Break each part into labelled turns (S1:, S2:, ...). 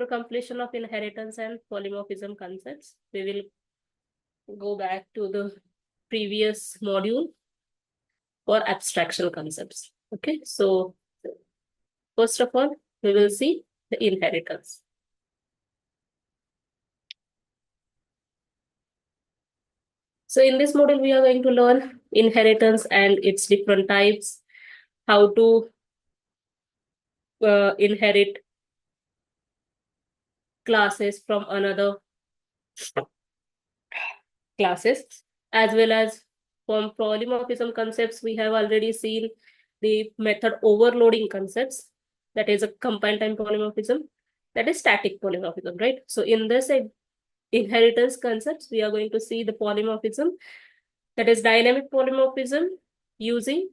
S1: after completion of inheritance and polymorphism concepts, we will go back to the previous module for abstraction concepts. Okay, so first of all, we will see the inheritance. So in this module, we are going to learn inheritance and its different types, how to inherit classes from another classes, as well as from polymorphism concepts, we have already seen the method overloading concepts, that is a compile time polymorphism, that is static polymorphism, right? So in this inheritance concepts, we are going to see the polymorphism, that is dynamic polymorphism using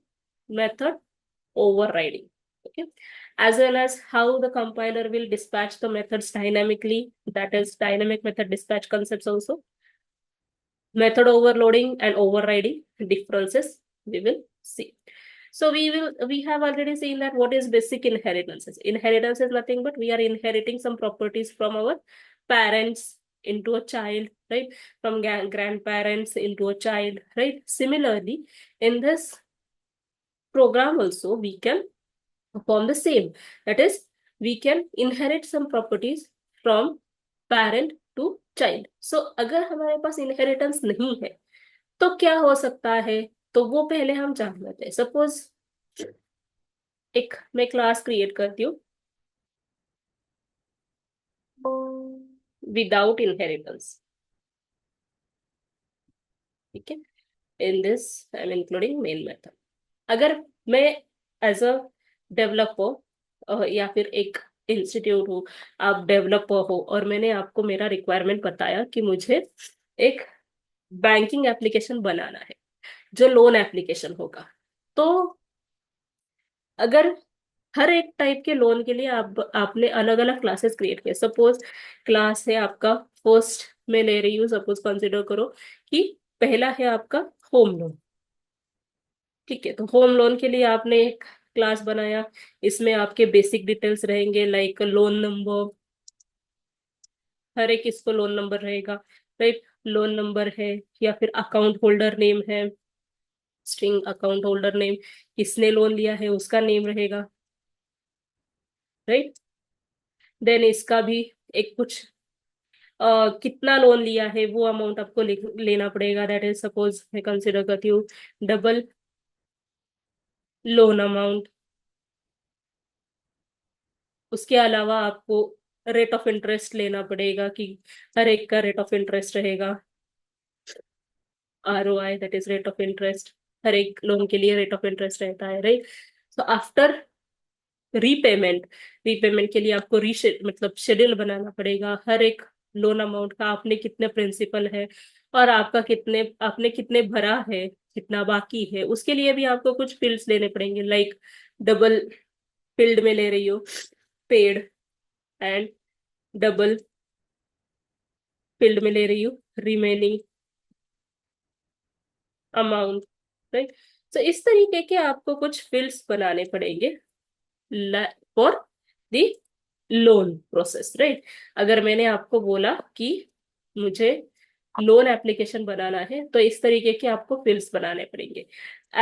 S1: method overriding, okay, as well as how the compiler will dispatch the methods dynamically, that is dynamic method dispatch concepts also. Method overloading and overriding differences we will see. So we have already seen that what is basic inheritances. Inheritance is nothing but we are inheriting some properties from our parents into a child, right? From grandparents into a child, right? Similarly, in this program also we can perform the same. That is, we can inherit some properties from parent to child. So अगर हमारे पास inheritance नहीं है तो क्या हो सकता है, तो वो पहले हम जान लेते हैं. सपोज एक मैं क्लास क्रिएट करती हूँ विदाउट इनहेरिटेंस, ठीक है. In this I am including main method. अगर मैं एज अ डेवलपर या फिर एक इंस्टीट्यूट हो, आप डेवलपर हो और मैंने आपको मेरा रिक्वायरमेंट बताया कि मुझे एक बैंकिंग एप्लीकेशन बनाना है जो लोन एप्लीकेशन होगा, तो अगर हर एक टाइप के लोन के लिए आपने अलग अलग क्लासेस क्रिएट किए. सपोज क्लास है आपका फर्स्ट, में ले रही हूँ, सपोज कंसिडर करो कि पहला है आपका होम लोन, ठीक है. तो होम लोन के लिए आपने एक क्लास बनाया, इसमें आपके बेसिक डिटेल्स रहेंगे लाइक लोन नंबर, हर एक इसको लोन नंबर रहेगा, राइट. लोन नंबर है या फिर अकाउंट होल्डर नेम है, स्ट्रिंग अकाउंट होल्डर नेम, किसने लोन लिया है उसका नेम रहेगा, राइट. देन इसका भी एक कुछ कितना लोन लिया है वो अमाउंट आपको लेना पड़ेगा. दैट इज सपोज मैं कंसिडर करती हूँ डबल लोन अमाउंट. उसके अलावा आपको रेट ऑफ इंटरेस्ट लेना पड़ेगा कि हर एक का रेट ऑफ इंटरेस्ट रहेगा, ROI, that is rate of interest. हर एक लोन के लिए रेट ऑफ इंटरेस्ट रहता है, right. So after repayment, repayment के लिए आपको मतलब शेड्यूल बनाना पड़ेगा, हर एक लोन अमाउंट का आपने कितने प्रिंसिपल है और आपका कितने आपने कितने भरा है, कितना बाकी है, उसके लिए भी आपको कुछ फील्ड्स लेने पड़ेंगे. लाइक डबल फील्ड में ले रही हो पेड, एंड डबल फील्ड में ले रही हूँ रिमेनिंग अमाउंट, राइट. तो इस तरीके के आपको कुछ फील्ड्स बनाने पड़ेंगे for the loan process, right. अगर मैंने आपको बोला कि मुझे लोन एप्लीकेशन बनाना है तो इस तरीके के आपको फील्ड्स बनाने पड़ेंगे.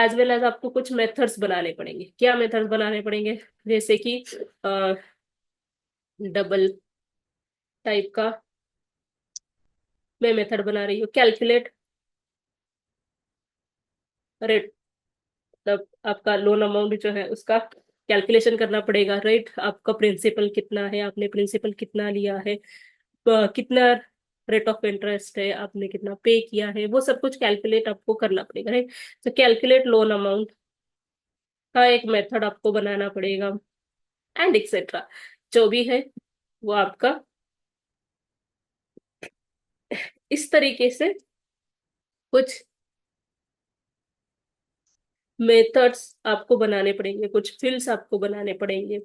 S1: एज वेल एज आपको कुछ मेथड्स बनाने पड़ेंगे. क्या मेथड्स बनाने पड़ेंगे, जैसे कि डबल टाइप का मैं मेथड बना रही हूँ कैलकुलेट रेट, मतलब आपका लोन अमाउंट जो है उसका कैलकुलेशन करना पड़ेगा, राइट. आपका प्रिंसिपल कितना है, आपने प्रिंसिपल कितना लिया है, कितना रेट ऑफ इंटरेस्ट है, आपने कितना पे किया है, वो सब कुछ कैलकुलेट आपको करना पड़ेगा, राइट. तो कैलकुलेट लोन अमाउंट का एक मेथड आपको बनाना पड़ेगा, एंड एक्सेट्रा जो भी है वो आपका इस तरीके से कुछ मेथड्स आपको बनाने पड़ेंगे, कुछ फील्ड्स आपको बनाने पड़ेंगे.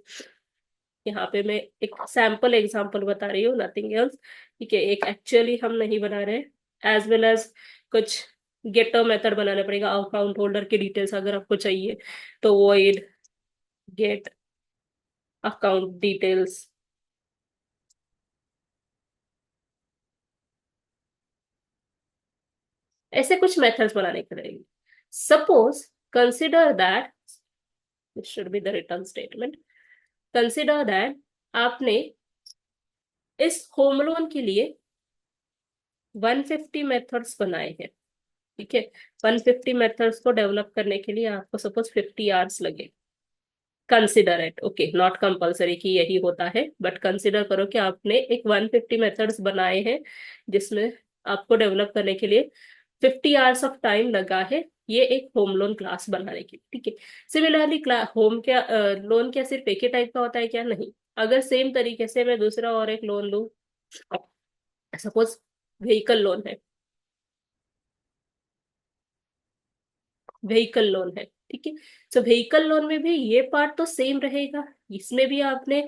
S1: यहाँ पे मैं एक सैम्पल एग्जांपल बता रही हूँ, नथिंग एल्स, ठीक है. एक एक्चुअली हम नहीं बना रहे. एज वेल एज कुछ गेटर मेथड बनाना पड़ेगा अकाउंट होल्डर की डिटेल्स अगर आपको चाहिए, तो वॉइड गेट अकाउंट डिटेल्स, ऐसे कुछ मेथड्स बनाने के लिए। Suppose consider that this should be the return statement. Consider that आपने इस होम लोन के लिए 150 मेथड्स बनाए हैं। ठीक है, 150 मेथड्स को डेवलप करने के लिए आपको सपोज 50 आवर्स लगे। Consider it, okay, not compulsory कि यही होता है, बट कंसिडर करो कि आपने एक 150 मेथड्स बनाए हैं जिसमें आपको डेवलप करने के लिए 50 आवर्स ऑफ टाइम लगा है, ये एक होम लोन क्लास बनाने के लिए। ठीक है, सिमिलरली होम क्या लोन क्या सिर्फ एक ही टाइप का होता है क्या? नहीं। अगर सेम तरीके से मैं दूसरा और एक लोन लूं, सपोज व्हीकल लोन है, व्हीकल लोन है, ठीक है। सो व्हीकल लोन में भी ये पार्ट तो सेम रहेगा। इसमें भी आपने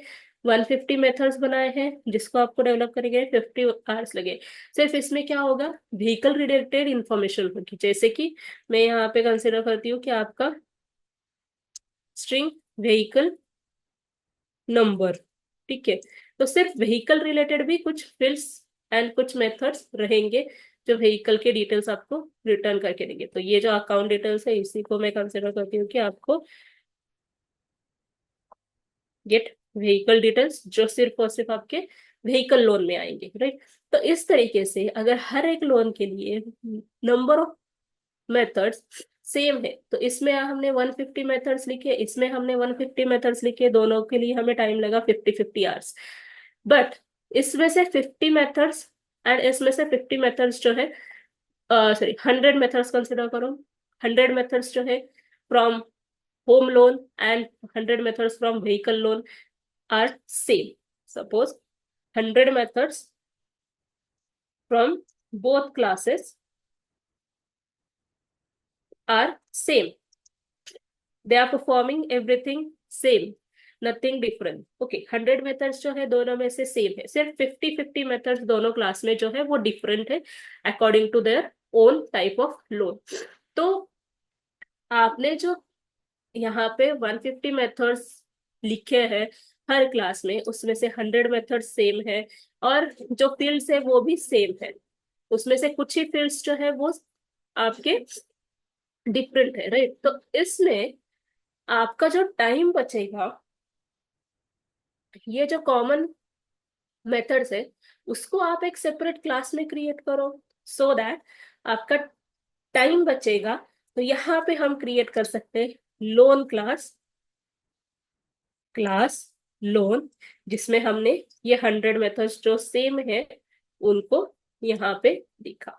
S1: 150 मेथड्स बनाए हैं जिसको आपको डेवलप करेंगे 50 आवर्स लगे। सिर्फ इसमें क्या होगा, व्हीकल रिलेटेड इंफॉर्मेशन होगी। जैसे कि मैं यहाँ पे कंसिडर करती हूँ कि आपका स्ट्रिंग व्हीकल नंबर, ठीक है। तो सिर्फ व्हीकल रिलेटेड भी कुछ फील्ड्स एंड कुछ मेथड्स रहेंगे जो व्हीकल के डिटेल्स आपको रिटर्न करके देंगे। तो ये जो अकाउंट डिटेल्स है इसी को मैं कंसिडर करती हूँ कि आपको गेट व्हीकल डिटेल्स, जो सिर्फ और सिर्फ आपके व्हीकल लोन में आएंगे, राइट। तो इस तरीके से अगर हर एक लोन के लिए नंबर ऑफ मेथड्स सेम है, तो इसमें हमने 150 मेथड्स लिखे, इसमें हमने 150 मेथड्स लिखे, दोनों के लिए हमें टाइम लगा 50 आवर्स। बट इसमें से 50 मेथड्स एंड इसमें से 50 मेथड्स जो है, सॉरी 100 मेथड्स कंसिडर करो। 100 मेथड्स जो है from home loan and 100 methods from vehicle loan are same. Suppose 100 methods from both classes are same. They are performing everything same, nothing different. Okay, 100 methods जो है दोनों में से सेम है, सिर्फ 50 methods दोनों क्लास में जो है वो डिफरेंट है according to their own type of loan. तो आपने जो यहाँ पे 150 मेथड्स लिखे हैं हर क्लास में, उसमें से 100 मेथड्स सेम है और जो फील्ड्स है वो भी सेम है। उसमें से कुछ ही फील्ड्स जो है वो आपके डिफरेंट है, राइट। तो इसमें आपका जो टाइम बचेगा, ये जो कॉमन मेथड्स है उसको आप एक सेपरेट क्लास में क्रिएट करो, सो दैट आपका टाइम बचेगा। तो यहाँ पे हम क्रिएट कर सकते हैं लोन क्लास, क्लास लोन, जिसमें हमने ये 100 मेथड्स जो सेम है उनको यहाँ पे लिखा।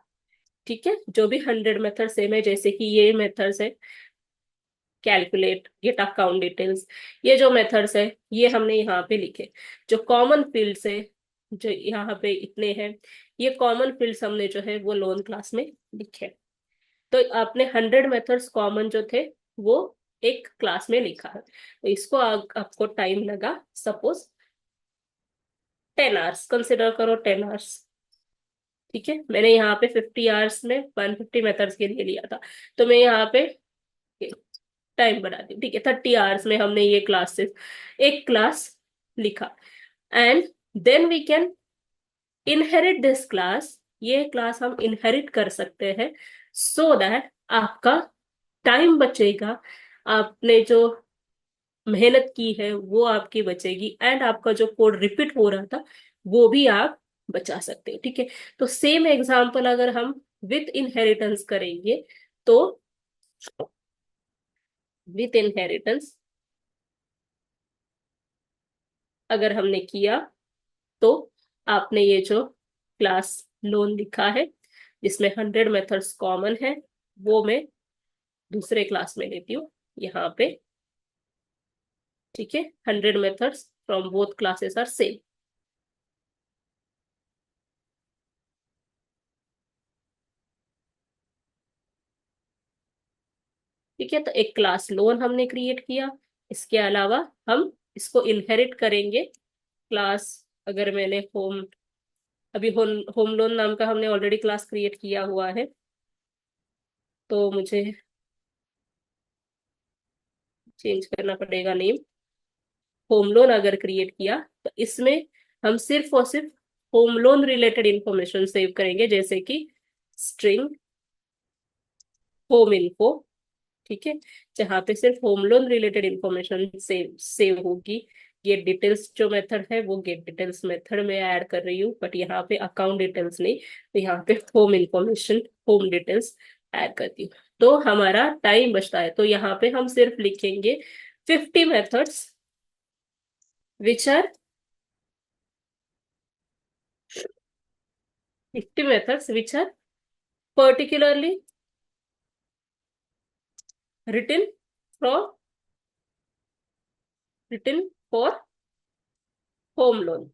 S1: ठीक है, जो भी 100 मेथड सेम है, जैसे कि ये मेथड्स है कैलकुलेट, गेट अकाउंट डिटेल्स, ये जो मेथड्स है ये हमने यहाँ पे लिखे। जो कॉमन फील्ड्स है जो यहाँ पे इतने हैं, ये कॉमन फील्ड्स हमने जो है वो लोन क्लास में लिखे। तो आपने 100 मेथड्स कॉमन जो थे वो एक क्लास में लिखा है। तो इसको आपको टाइम लगा सपोज 10 आवर्स, कंसिडर करो 10 आवर्स। ठीक है, मैंने यहाँ पे 50 आवर्स में 150 मेथड्स के लिए लिया था, तो मैं यहाँ पे टाइम बढ़ा दी। ठीक है, 30 आवर्स में हमने ये क्लास सिर्फ एक क्लास लिखा। And then we can inherit this class, ये क्लास हम इनहेरिट कर सकते हैं, सो दैट आपका टाइम बचेगा, आपने जो मेहनत की है वो आपकी बचेगी एंड आपका जो कोड रिपीट हो रहा था वो भी आप बचा सकते हैं। ठीक है, तो सेम एग्जांपल अगर हम विथ इनहेरिटेंस करेंगे, तो विथ इनहेरिटेंस अगर हमने किया तो आपने ये जो क्लास लोन लिखा है जिसमें 100 मेथड्स कॉमन है, वो मैं दूसरे क्लास में लेती हूँ यहाँ पे। ठीक है, 100 methods from both classes are same. ठीक है, तो एक क्लास लोन हमने क्रिएट किया। इसके अलावा हम इसको इनहेरिट करेंगे क्लास, अगर मैंने होम, अभी होम लोन नाम का हमने ऑलरेडी क्लास क्रिएट किया हुआ है, तो मुझे चेंज करना पड़ेगा नेम। होम लोन अगर क्रिएट किया तो इसमें हम सिर्फ और सिर्फ home loan related information save करेंगे, जैसे कि स्ट्रिंग होम इन्फो, ठीक है, जहाँ पे सिर्फ home loan related information save होगी। गेट डिटेल्स जो मेथड है वो गेट डिटेल्स मेथड में ऐड कर रही हूँ, बट यहाँ पे अकाउंट डिटेल्स नहीं, तो यहाँ पे home information, home details add करती हूँ, तो हमारा टाइम बचता है। तो यहाँ पे हम सिर्फ लिखेंगे 50 methods which are 50 methods which are particularly written from written for home loan,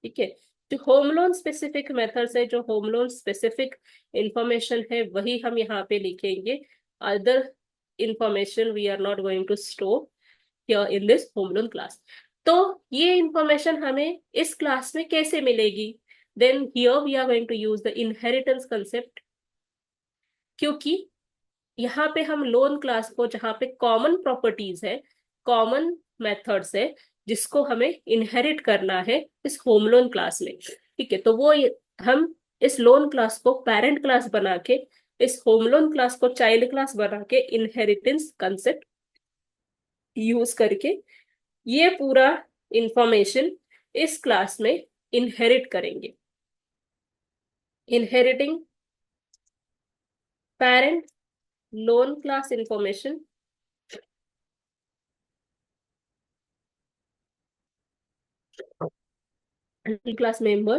S1: ठीक है। जो होम लोन स्पेसिफिक मेथड्स है, जो होम लोन स्पेसिफिक इंफॉर्मेशन है, वही हम यहाँ पे लिखेंगे। Other information we are not going to store here in this home loan class. तो ये इंफॉर्मेशन हमें इस क्लास में कैसे मिलेगी? Then here we are going to use the inheritance concept, क्योंकि यहाँ पे हम लोन क्लास को, जहाँ पे कॉमन प्रॉपर्टीज है, कॉमन मेथड्स है, जिसको हमें इनहेरिट करना है इस होम लोन क्लास में, ठीक है। तो वो हम इस लोन क्लास को पेरेंट क्लास बना के, इस होम लोन क्लास को चाइल्ड क्लास बना के इनहेरिटेंस कंसेप्ट यूज करके ये पूरा इंफॉर्मेशन इस क्लास में इनहेरिट करेंगे। Inheriting parent loan class information class member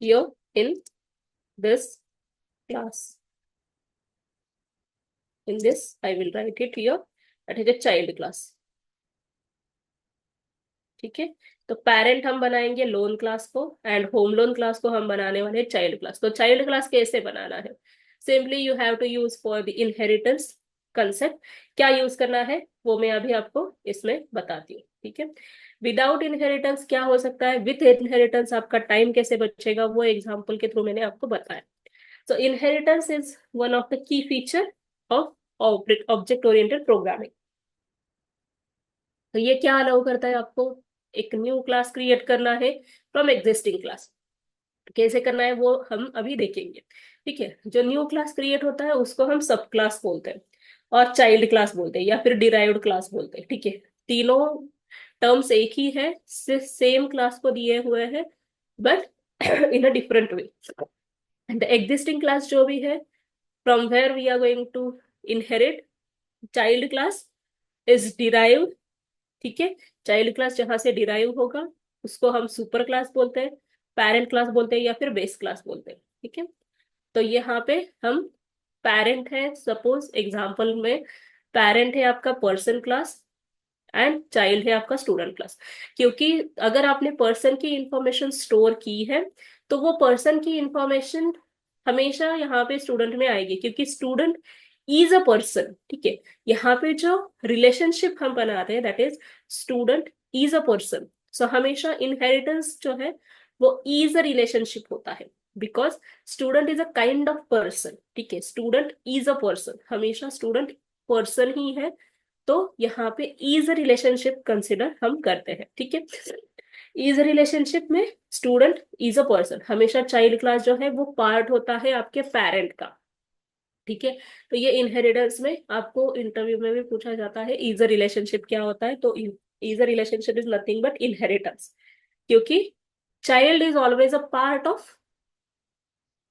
S1: here in this class. In this, I will write it here. That is a child class. ठीक है। तो पेरेंट हम बनाएंगे लोन क्लास को, एंड होम लोन क्लास को हम बनाने वाले चाइल्ड क्लास। तो चाइल्ड क्लास कैसे बनाना है? Simply you have to use for the inheritance concept. क्या यूज करना है वो मैं अभी आपको इसमें बताती हूँ, ठीक है। विदाउट इनहेरिटेंस क्या हो सकता है, विथ इनहेरिटेंस आपका टाइम कैसे बचेगा, वो एग्जाम्पल के थ्रू मैंने आपको बताया। So inheritance is one of the key feature of object oriented programming. तो ये क्या अलाउ करता है आपको? एक न्यू क्लास क्रिएट करना है फ्रॉम एग्जिस्टिंग क्लास। कैसे करना है वो हम अभी देखेंगे, ठीक है। जो न्यू क्लास क्रिएट होता है उसको हम सब क्लास बोलते हैं, और चाइल्ड क्लास बोलते हैं, या फिर डिराइव्ड क्लास बोलते हैं, ठीक है। तीनों टर्म्स एक ही है, सेम क्लास को दिए हुए हैं, but in a different way. And the existing class जो भी है, from where we are going to inherit child class is derived, ठीक है। चाइल्ड क्लास जहां से डिराइव होगा उसको हम सुपर क्लास बोलते हैं, पेरेंट क्लास बोलते हैं, या फिर बेस क्लास बोलते हैं, ठीक है। तो यहाँ पे हम पेरेंट है, सपोज एग्जांपल में पेरेंट है आपका पर्सन क्लास, एंड चाइल्ड है आपका स्टूडेंट क्लास। क्योंकि अगर आपने पर्सन की इंफॉर्मेशन स्टोर की है, तो वो पर्सन की इंफॉर्मेशन हमेशा यहाँ पे स्टूडेंट में आएगी, क्योंकि स्टूडेंट इज अ पर्सन, ठीक है। यहाँ पे जो रिलेशनशिप हम बनाते हैं that is student is a person. So हमेशा इनहेरिटेंस जो है वो इज अ रिलेशनशिप होता है, because student is a kind of person, ठीक है। स्टूडेंट इज अ पर्सन, हमेशा स्टूडेंट पर्सन ही है। तो यहाँ पे इज रिलेशनशिप कंसिडर हम करते हैं, ठीक है। इज रिलेशनशिप में स्टूडेंट इज अ पर्सन, हमेशा चाइल्ड क्लास जो है वो पार्ट होता है आपके पेरेंट का, ठीक है। तो ये इनहेरिटेंस में आपको इंटरव्यू में भी पूछा जाता है, इज रिलेशनशिप क्या होता है? तो is relationship is nothing but inheritance, क्योंकि child is always a part of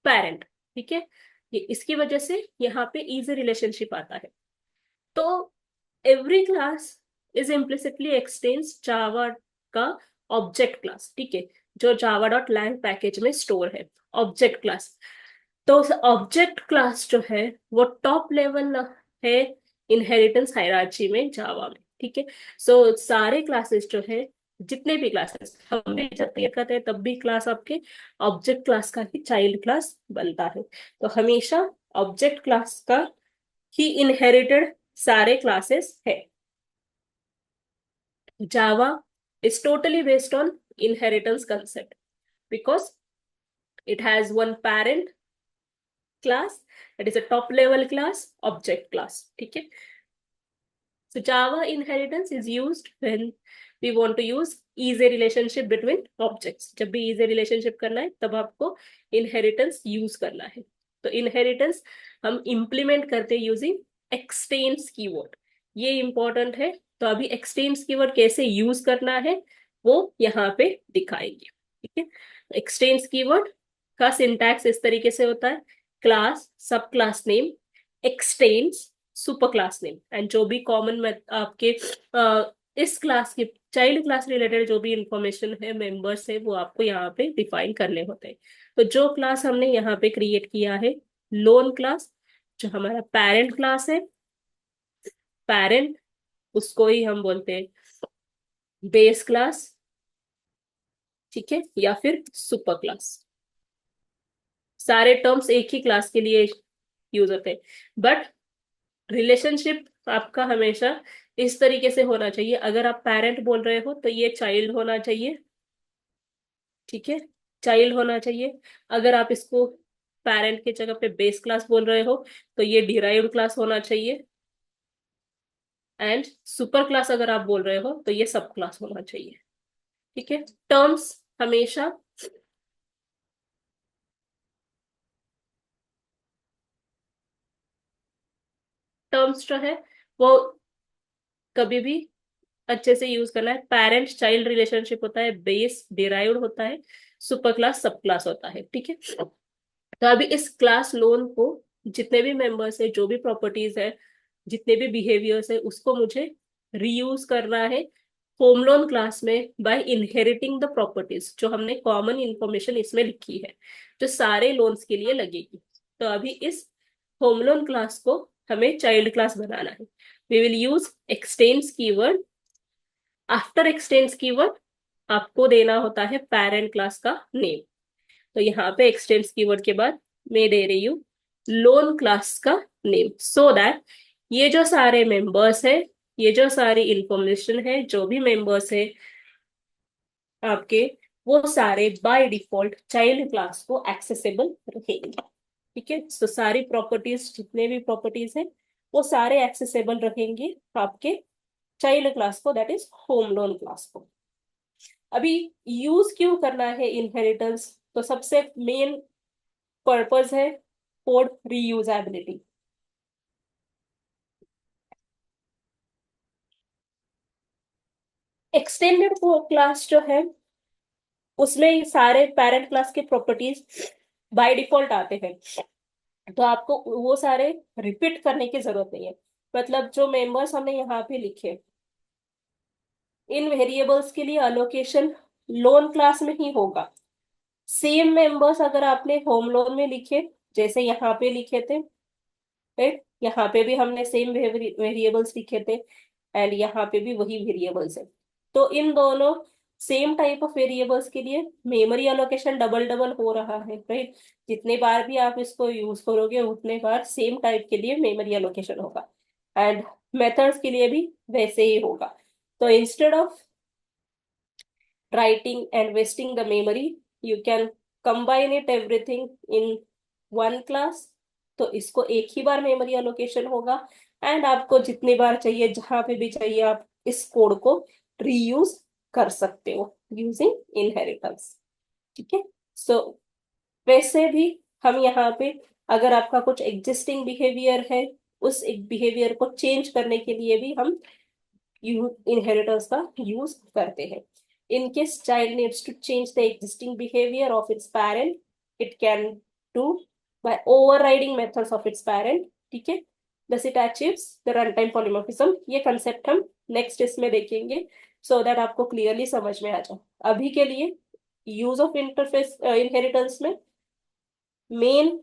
S1: parent, ठीक है। ये इसकी वजह से यहाँ पे इज रिलेशनशिप आता है। तो every class is implicitly extends Java का ऑब्जेक्ट क्लास, ठीक है, जो जावा डॉट लैंग पैकेज में स्टोर है ऑब्जेक्ट क्लास। तो ऑब्जेक्ट क्लास जो है वो टॉप लेवल है इनहेरिटेंस हायरार्ची में जावा में, ठीक है। सो सारे क्लासेस जो है, जितने भी क्लासेस हमें जब क्रिएट करते हैं तब भी क्लास आपके ऑब्जेक्ट क्लास का ही चाइल्ड क्लास बनता है। तो हमेशा ऑब्जेक्ट क्लास का ही इनहेरिटेड सारे क्लासेस है। Java is totally based on inheritance concept because it has one parent class, that is a top level class, object class, ठीक है। So Java inheritance is used when we want to use easy relationship between objects। जब भी easy relationship करना है तब आपको inheritance use करना है। तो इनहेरिटेंस हम इम्प्लीमेंट करते हैं यूजिंग एक्सटेंड्स कीवर्ड, ये इंपॉर्टेंट है। तो अभी एक्सटेंड्स कीवर्ड कैसे यूज करना है वो यहाँ पे दिखाएंगे, ठीक है। एक्सटेंड्स कीवर्ड का सिंटैक्स इस तरीके से होता है, क्लास, सब class name, x tends, super class name, and जो भी कॉमन आपके इस क्लास के चाइल्ड क्लास रिलेटेड जो भी इंफॉर्मेशन है, मेंबर्स है, वो आपको यहाँ पे डिफाइन करने होते हैं। तो जो क्लास हमने यहाँ पे क्रिएट किया है, लोन क्लास, जो हमारा पेरेंट क्लास है, पेरेंट, उसको ही हम बोलते हैं बेस क्लास, ठीक है, या फिर सुपर क्लास। सारे टर्म्स एक ही क्लास के लिए यूज होते हैं, बट रिलेशनशिप आपका हमेशा इस तरीके से होना चाहिए। अगर आप पेरेंट बोल रहे हो तो ये चाइल्ड होना चाहिए, ठीक है, चाइल्ड होना चाहिए। अगर आप इसको पेरेंट की जगह पे बेस क्लास बोल रहे हो तो ये डिराइव्ड क्लास होना चाहिए। एंड सुपर क्लास अगर आप बोल रहे हो तो ये सब क्लास होना चाहिए, ठीक है। टर्म्स हमेशा टर्म्स जो है वो कभी भी अच्छे से यूज करना है। पेरेंट चाइल्ड रिलेशनशिप होता है, बेस डिराइव्ड होता है, सुपर क्लास सब क्लास होता है, ठीक है। तो अभी इस क्लास लोन को जितने भी मेंबर्स है, जो भी प्रॉपर्टीज है, जितने भी बिहेवियर्स है, उसको मुझे रीयूज करना है होम लोन क्लास में बाय इनहेरिटिंग द प्रॉपर्टीज, जो हमने कॉमन इंफॉर्मेशन इसमें लिखी है, जो सारे लोन्स के लिए लगेगी। तो अभी इस होम लोन क्लास को हमें चाइल्ड क्लास बनाना है। We will use extends keyword. After extends keyword आपको देना होता है पेरेंट क्लास का नेम। तो यहाँ पे एक्सटेंड्स कीवर्ड के बाद मैं दे रही हूँ लोन क्लास का नेम, सो दैट ये जो सारे मेंबर्स है, ये जो सारी इंफॉर्मेशन है, जो भी मेंबर्स है आपके, वो सारे बाय डिफॉल्ट चाइल्ड क्लास को एक्सेसिबल रहेंगे, ठीक है। तो सारी प्रॉपर्टीज, जितने भी प्रॉपर्टीज है, वो सारे एक्सेसिबल रहेंगे आपके चाइल्ड क्लास को, that is home loan class को। अभी यूज क्यों करना है इनहेरिटेंस, तो सबसे मेन पर्पस है कोड रीयूजेबिलिटी। एक्सटेंडेड क्लास जो है उसमें सारे पेरेंट क्लास के प्रॉपर्टीज बाय डिफॉल्ट आते हैं, तो आपको वो सारे रिपीट करने की जरूरत नहीं है। मतलब जो मेंबर्स हमने यहाँ पे लिखे, इन वेरिएबल्स के लिए अलोकेशन लोन क्लास में ही होगा। सेम मेंबर्स अगर आपने होम लोन में लिखे, जैसे यहाँ पे लिखे थे, राइट, यहाँ पे भी हमने सेम वेरिएबल्स लिखे थे, एंड यहाँ पे भी वही वेरिएबल्स है। तो इन दोनों सेम टाइप ऑफ वेरिएबल्स के लिए मेमोरी अलोकेशन डबल डबल हो रहा है, राइट। जितने बार भी आप इसको यूज करोगे उतने बार सेम टाइप के लिए मेमोरी अलोकेशन होगा, एंड मेथड्स के लिए भी वैसे ही होगा। तो instead of writing and wasting the memory, you can combine it everything in one class। तो इसको एक ही बार मेमोरी अलोकेशन होगा, एंड आपको जितनी बार चाहिए, जहां पे भी चाहिए, आप इस कोड को रीयूज कर सकते हो यूजिंग इनहेरिटेंस, ठीक है। सो वैसे भी हम यहाँ पे अगर आपका कुछ एग्जिस्टिंग बिहेवियर है, उस एक बिहेवियर को चेंज करने के लिए भी हम इनहेरिटेंस का यूज करते हैं। In case child needs to change the existing behavior of its parent, it can do by overriding methods of its parent, ठीक है। Thus it achieves the runtime polymorphism। ये कंसेप्ट हम नेक्स्ट इसमें देखेंगे, so that आपको clearly समझ में आ जाए। अभी के लिए यूज ऑफ इंटरफेस इनहेरिटेंस में मेन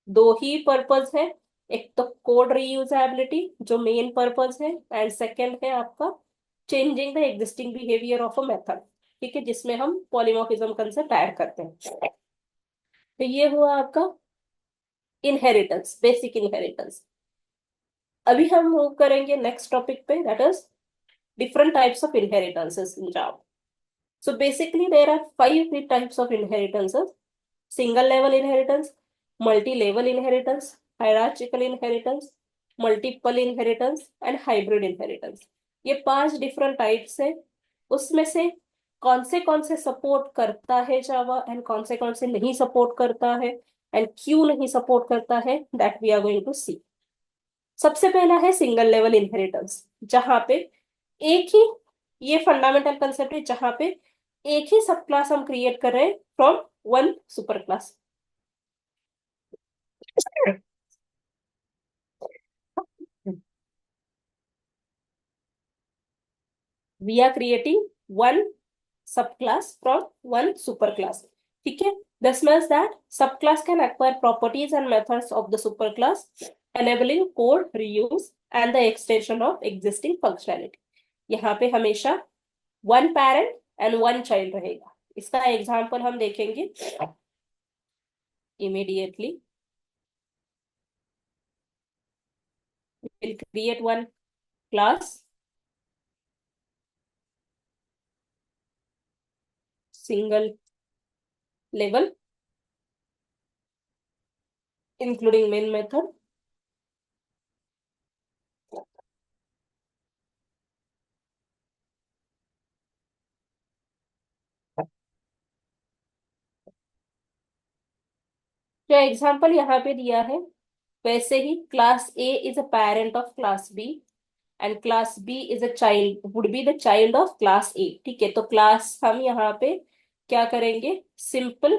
S1: दो ही पर्पस है। एक तो कोड रीयूजेबिलिटी जो मेन पर्पस है, एंड सेकंड है आपका changing the existing behaviour of a method, ठीक है, जिसमें हम पॉलीमॉर्फिज्म कंसेप्ट ऐड करते हैं। तो ये हुआ आपका इनहेरिटेंस, बेसिक इनहेरिटेंस। अभी हम मूव करेंगे नेक्स्ट टॉपिक पे, that is different types of inheritances in Java. So basically there are five types of inheritances: single level inheritance, multi-level inheritance, hierarchical inheritance, multiple inheritance and hybrid inheritance। ये पांच different types है। उसमें से कौन से support करता है जावा, and कौन से नहीं सपोर्ट करता है, एंड क्यों नहीं सपोर्ट करता है, that we are going to see. सबसे पहला है सिंगल लेवल इनहेरिटेंस, जहां पे एक ही, ये फंडामेंटल कंसेप्ट है, जहां पे एक ही सब क्लास हम क्रिएट कर रहे हैं from one super class. We are creating one sub class from one super class. ठीक है, this means that sub class can acquire properties and methods of the super class, enabling code reuse and the extension of existing functionality। यहाँ पे हमेशा one parent and one child रहेगा। इसका example हम देखेंगे immediately। We'll create one class, single level, including main method। जो example यहाँ पे दिया है, वैसे ही class A is a parent of class B and class B is a child, would be the child of class A. ठीक है, तो क्लास हम यहाँ पे क्या करेंगे, सिंपल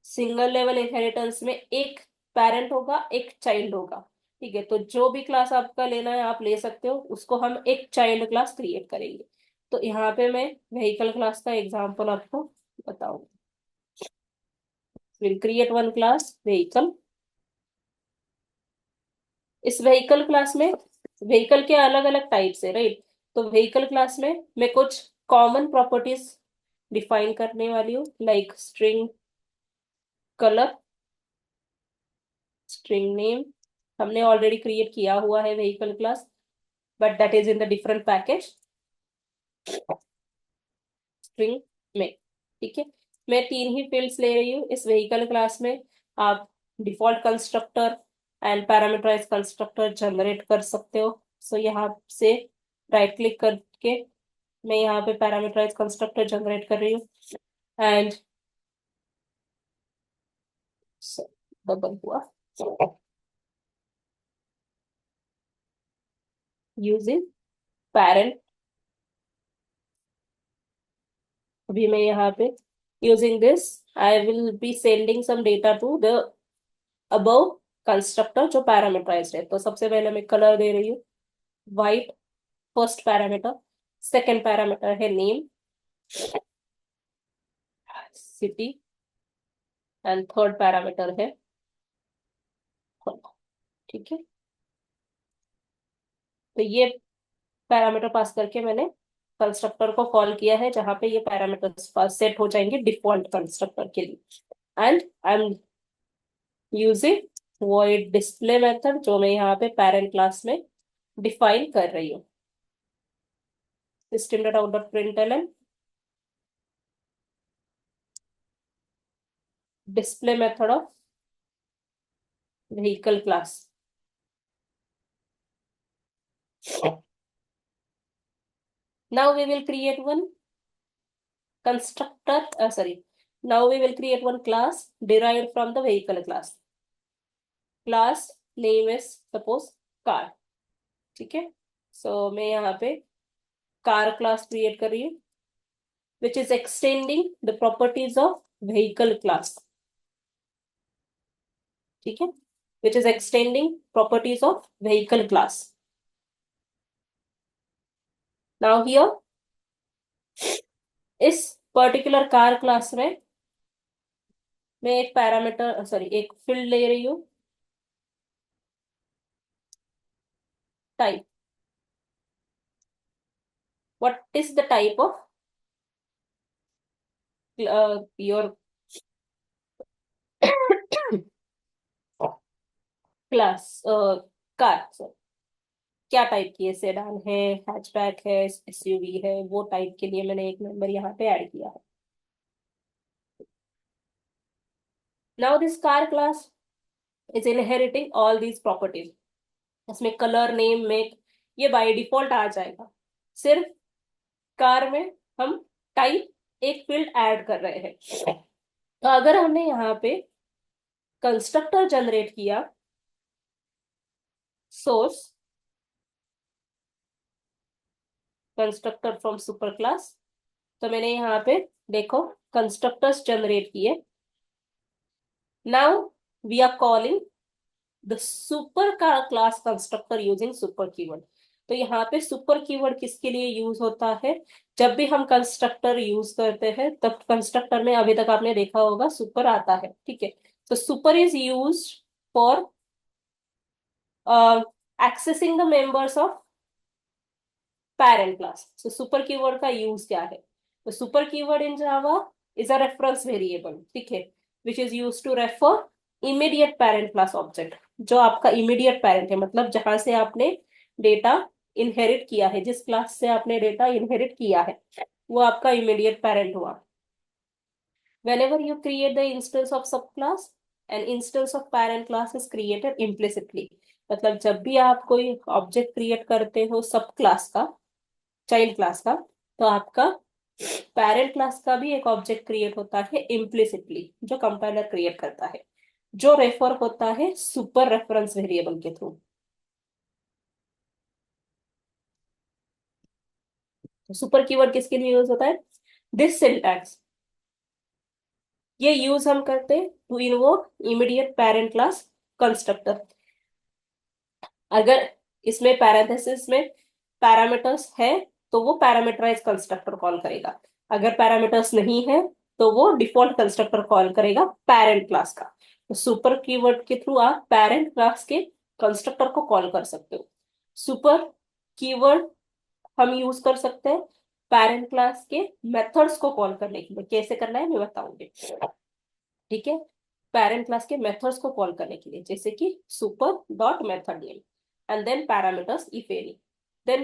S1: सिंगल लेवल इनहेरिटेंस में एक पेरेंट होगा, एक चाइल्ड होगा। ठीक है, तो जो भी क्लास आपका लेना है आप ले सकते हो, उसको हम एक चाइल्ड क्लास क्रिएट करेंगे। तो यहाँ पे मैं व्हीकल क्लास का एग्जांपल आपको बताऊंगी। Will create one class vehicle. इस व्हीकल क्लास में व्हीकल के अलग अलग टाइप्स है, राइट। तो व्हीकल क्लास में मैं कुछ कॉमन प्रॉपर्टीज डिफाइन करने वाली हूँ, like string colour, string name. हमने ऑलरेडी क्रिएट किया हुआ है vehicle class, but that is in the different package string में। ठीक है, मैं तीन ही फील्ड्स ले रही हूँ इस व्हीकल क्लास में। आप default constructor and parameterize constructor generate कर सकते हो। सो यहाँ से राइट क्लिक करके मैं यहाँ पे पैरामीटराइज कंस्ट्रक्टर जनरेट कर रही हूँ एंड डबल हुआ यूजिंग पेरेंट। अभी मैं यहाँ पे using this I will be sending some data to the above constructor जो पैरामीटराइज्ड है। तो सबसे पहले मैं कलर दे रही हूँ white, first parameter. Second parameter है name, city, and third parameter है color। ठीक है, तो ये पैरामीटर पास करके मैंने कंस्ट्रक्टर को कॉल किया है, जहां पे ये पैरामीटर्स पास सेट हो जाएंगे डिफॉल्ट कंस्ट्रक्टर के लिए। And I am using void display method, जो मैं यहाँ पे पेरेंट क्लास में डिफाइन कर रही हूँ। System dot out dot println display method of vehicle class. Now we will create one constructor, sorry. Now we will create one class derived from the vehicle class. Class name is suppose car। ठीक है, so मैं यहाँ पे car class create कर रही हूँ, which is extending the properties of vehicle class। ठीक है, which is extending properties of vehicle class। Now here इस पर्टिकुलर कार क्लास में मैं एक पैरामीटर, सॉरी, एक फील्ड ले रही हूँ type. What is the type of your class car, क्या टाइप की है, सेडान है, हैचबैक है, एसयूवी है, वो टाइप के लिए मैंने एक नंबर यहाँ पे ऐड किया है। Now this car class is inheriting all these properties. इसमें कलर, नेम, मेक, ये बाय डिफॉल्ट आ जाएगा। सिर्फ कार में हम टाइप एक फील्ड ऐड कर रहे हैं। तो अगर हमने यहाँ पे कंस्ट्रक्टर जनरेट किया, source constructor from super class, तो मैंने यहाँ पे देखो कंस्ट्रक्टर्स जनरेट किए। Now we are calling the super का class constructor using super keyword. तो यहाँ पे सुपर कीवर्ड किसके लिए यूज होता है? जब भी हम कंस्ट्रक्टर यूज करते हैं तब कंस्ट्रक्टर में अभी तक आपने देखा होगा सुपर आता है, ठीक है। तो super is use for accessing the members of parent class. So super keyword का यूज क्या है? तो super keyword in Java is a reference variable, ठीक है, which is used to refer immediate parent class object। जो आपका immediate parent है, मतलब जहां से आपने डेटा इनहेरिट किया है, जिस क्लास से आपने डेटा इनहेरिट किया है, वो आपका immediate parent हुआ। Whenever you create the instance of subclass, an instance of parent class is created implicitly। मतलब जब भी आप कोई ऑब्जेक्ट क्रिएट करते हो सब क्लास का, चाइल्ड क्लास का, तो आपका पेरेंट क्लास का भी एक ऑब्जेक्ट क्रिएट होता है इम्प्लिसिटली, जो कंपाइलर क्रिएट करता है, जो रेफर होता है सुपर रेफरेंस वेरिएबल के थ्रू। सुपर कीवर्ड किसके लिए यूज होता है? दिस सिंटैक्स, ये यूज हम करते हैं to invoke immediate parent class constructor. अगर इसमें पैरेंथेसिस में पैरामीटर्स है तो वो पैरामीटराइज कंस्ट्रक्टर कॉल करेगा। अगर पैरामीटर्स नहीं है तो वो डिफॉल्ट कंस्ट्रक्टर कॉल करेगा पेरेंट क्लास का। तो सुपर कीवर्ड के थ्रू आप पेरेंट क्लास के कंस्ट्रक्टर को कॉल कर सकते हो। सुपर कीवर्ड हम यूज कर सकते हैं पेरेंट क्लास के मेथड्स को कॉल करने के लिए। कैसे करना है मैं बताऊंगी, ठीक है। पेरेंट क्लास के मेथड्स को कॉल करने के लिए, जैसे कि super dot method name and then parameters if any. Then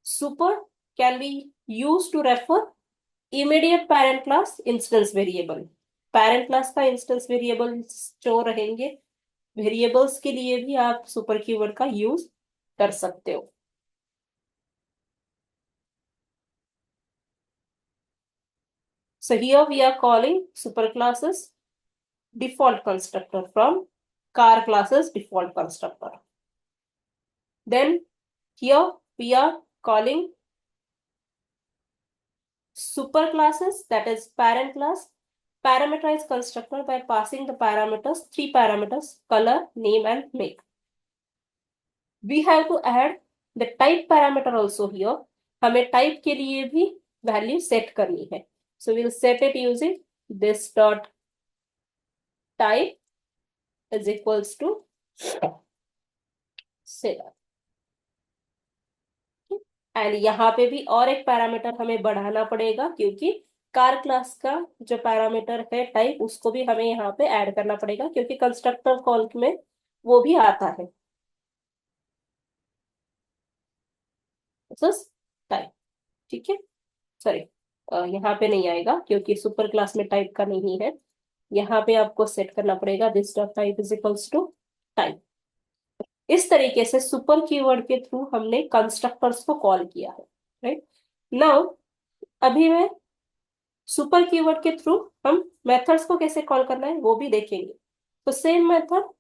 S1: super can be used to refer immediate parent class instance variable। parent class का instance variables जो रहेंगे, variables के लिए भी आप super कीवर्ड का यूज कर सकते हो। So here we are calling super classes default constructor from car classes default constructor। Then here we are calling super classes, that is parent class parameterized constructor by passing the parameters, three parameters, color, name and make। We have to add the type parameter also here। हमें type के लिए भी value set करनी है। So we'll set it using this dot type is equals to set। And यहाँ पे भी और एक पैरामीटर हमें बढ़ाना पड़ेगा, क्योंकि कार क्लास का जो पैरामीटर है टाइप, उसको भी हमें यहाँ पे ऐड करना पड़ेगा, क्योंकि कंस्ट्रक्टर कॉल में वो भी आता है टाइप, ठीक है। सॉरी, यहाँ पे नहीं आएगा क्योंकि सुपर क्लास में टाइप का नहीं है। यहाँ पे आपको सेट करना पड़ेगा this dot type is equals to type. इस तरीके से सुपर कीवर्ड के थ्रू हमने कंस्ट्रक्टर्स को कॉल किया है, राइट। नाउ अभी मैं सुपर कीवर्ड के थ्रू हम मेथड्स को कैसे कॉल करना है वो भी देखेंगे। तो सेम मेथड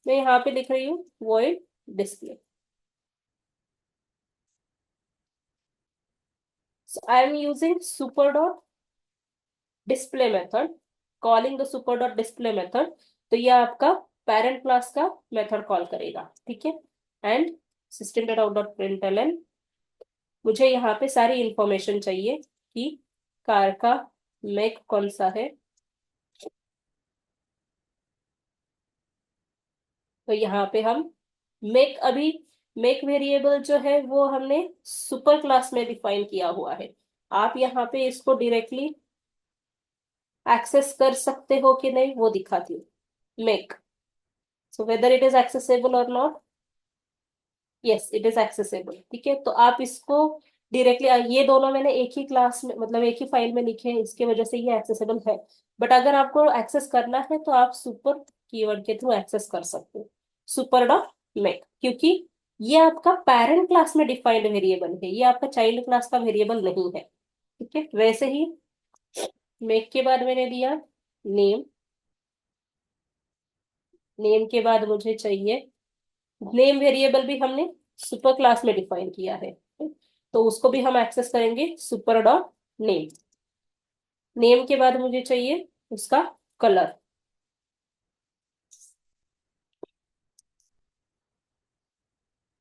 S1: मैं यहाँ पे लिख रही हूँ void display। So I am using super dot display method, calling the super dot display method। तो ये आपका पेरेंट क्लास का मेथड कॉल करेगा, ठीक है। And system dot out dot println, मुझे यहाँ पे सारी इंफॉर्मेशन चाहिए कि कार का मेक कौन सा है। तो यहाँ पे हम मेक, अभी मेक वेरिएबल जो है वो हमने सुपर क्लास में डिफाइन किया हुआ है। आप यहाँ पे इसको डायरेक्टली एक्सेस कर सकते हो कि नहीं वो दिखाती हूँ। Make, so whether it is accessible और not, yes it is accessible, ठीक है। तो आप इसको डायरेक्टली, ये दोनों मैंने एक ही क्लास में, मतलब एक ही फाइल में लिखे हैं, इसके वजह से ये एक्सेसिबल है। बट अगर आपको एक्सेस करना है तो आप सुपर कीवर्ड के थ्रू एक्सेस कर सकते हो, सुपर डॉट मेक, क्योंकि ये आपका पेरेंट क्लास में डिफाइंड वेरिएबल है, ये आपका चाइल्ड क्लास का वेरिएबल नहीं है, ठीक है। वैसे ही मेक के बाद मैंने दिया नेम, नेम के बाद मुझे चाहिए, नेम वेरिएबल भी हमने सुपर क्लास में डिफाइन किया है, तो उसको भी हम एक्सेस करेंगे सुपर डॉट नेम। नेम के बाद मुझे चाहिए उसका कलर,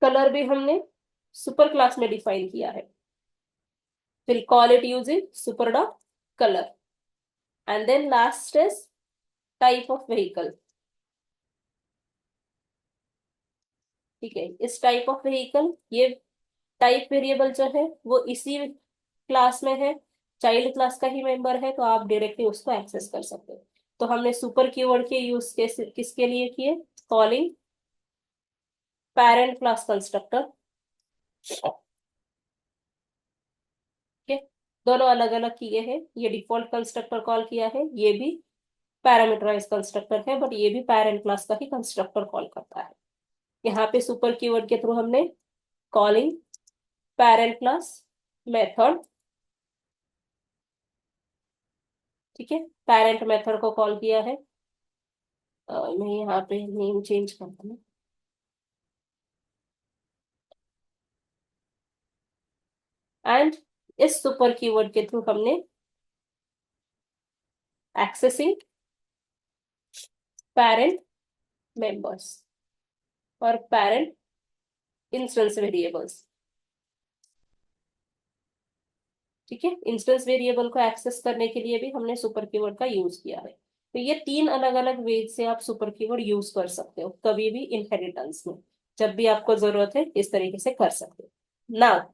S1: कलर भी हमने सुपर क्लास में डिफाइन किया है, फिर call it using super dot colour. And then last is type of vehicle. ठीक है, इस टाइप ऑफ व्हीकल, ये टाइप वेरिएबल जो है वो इसी क्लास में है, चाइल्ड क्लास का ही मेंबर है, तो आप डायरेक्टली उसको एक्सेस कर सकते हो। तो हमने सुपर कीवर्ड के यूज किसके लिए किए, कॉलिंग पेरेंट क्लास कंस्ट्रक्टर। ठीक है, दोनों अलग अलग किए हैं, ये डिफॉल्ट कंस्ट्रक्टर कॉल किया है, ये भी पैरामीटराइज कंस्ट्रक्टर है, बट ये भी पेरेंट क्लास का ही कंस्ट्रक्टर कॉल करता है। यहाँ पे सुपर कीवर्ड के थ्रू हमने कॉलिंग पेरेंट क्लास मेथड, ठीक है, पेरेंट मेथड को कॉल किया है। मैं यहाँ पे नेम चेंज करता हूँ, एंड इस सुपर कीवर्ड के थ्रू हमने एक्सेसिंग पेरेंट मेंबर्स और पेरेंट इंस्टेंस वेरिएबल्स। ठीक है, इंस्टेंस वेरिएबल को एक्सेस करने के लिए भी हमने सुपर कीवर्ड का यूज किया है। तो ये तीन अलग अलग वेज से आप सुपर कीवर्ड यूज कर सकते हो कभी भी इनहेरिटेंस में, जब भी आपको जरूरत है इस तरीके से कर सकते हो ना।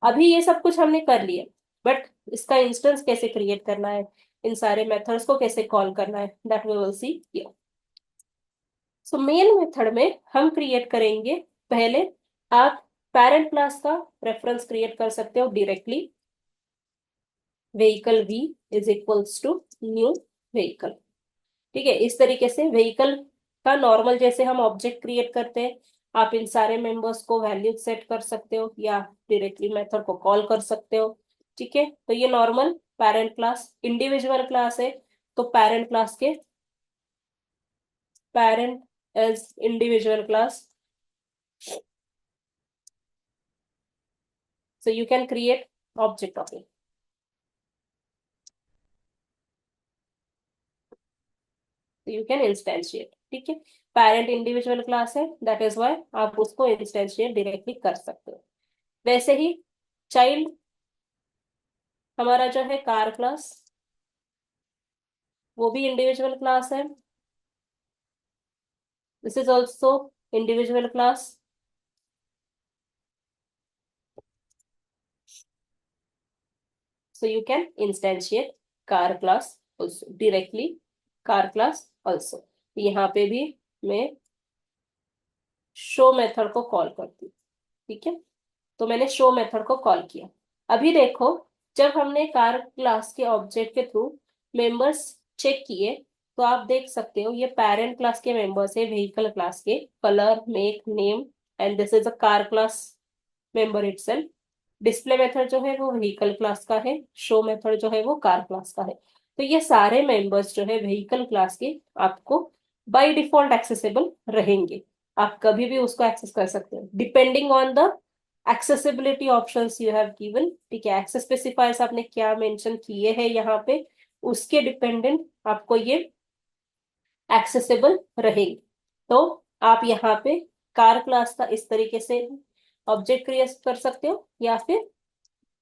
S1: अभी ये सब कुछ हमने कर लिया, बट इसका इंस्टेंस कैसे क्रिएट करना है, इन सारे मेथड्स को कैसे कॉल करना है, that we will see here. So main method में हम क्रिएट करेंगे, पहले आप पेरेंट क्लास का रेफरेंस क्रिएट कर सकते हो directly, vehicle v is equals to new vehicle. ठीक है, इस तरीके से व्हीकल का नॉर्मल जैसे हम ऑब्जेक्ट क्रिएट करते हैं, आप इन सारे मेंबर्स को वैल्यू सेट कर सकते हो या डायरेक्टली मेथड को कॉल कर सकते हो। ठीक है, तो ये normal parent class, individual class है, तो पेरेंट क्लास के parent as individual class, so you can create object of it, so you can instantiate। ठीक है, पेरेंट इंडिविजुअल क्लास है, दैट इज वाई आप उसको इंस्टेंशिएट डायरेक्टली कर सकते हो। वैसे ही चाइल्ड हमारा जो है कार क्लास, वो भी इंडिविजुअल क्लास है, this is also individual class. So you can instantiate car class also directly, car class also। यहाँ पे भी मैं शो मेथड को कॉल करती हूँ। ठीक है, तो मैंने शो मेथड को कॉल किया। अभी देखो, जब हमने कार क्लास के ऑब्जेक्ट के थ्रू मेंबर्स चेक किए, तो आप देख सकते हो ये पेरेंट क्लास के मेंबर्स है, व्हीकल क्लास के, colour, make, name, and this is a car class member itself. Display method जो है वो व्हीकल क्लास का है, शो मेथड जो है वो कार क्लास का है। तो ये सारे मेंबर्स जो है व्हीकल क्लास के आपको बाय डिफॉल्ट एक्सेसिबल रहेंगे, आप कभी भी उसको एक्सेस कर सकते हो depending on the accessibility options you have given. ठीक है, एक्सेस स्पेसिफायर्स आपने क्या मेंशन किए हैं यहाँ पे, उसके डिपेंडेंट आपको ये एक्सेसिबल रहेगी। तो आप यहाँ पे कार क्लास का इस तरीके से ऑब्जेक्ट क्रिएट कर सकते हो, या फिर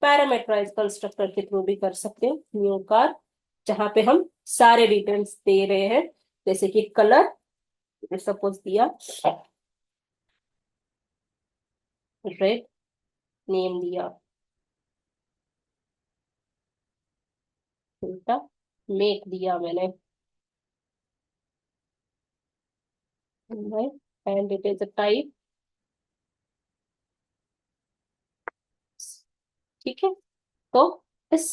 S1: पैरामीटराइज कंस्ट्रक्टर के थ्रू भी कर सकते हो न्यू कार, जहां पे हम सारे डिटेल्स दे रहे हैं, जैसे कि कलर सपोज दिया रेड, नेम दिया उल्टा, मेक दिया मैंने and it is a type. ठीक है, तो इस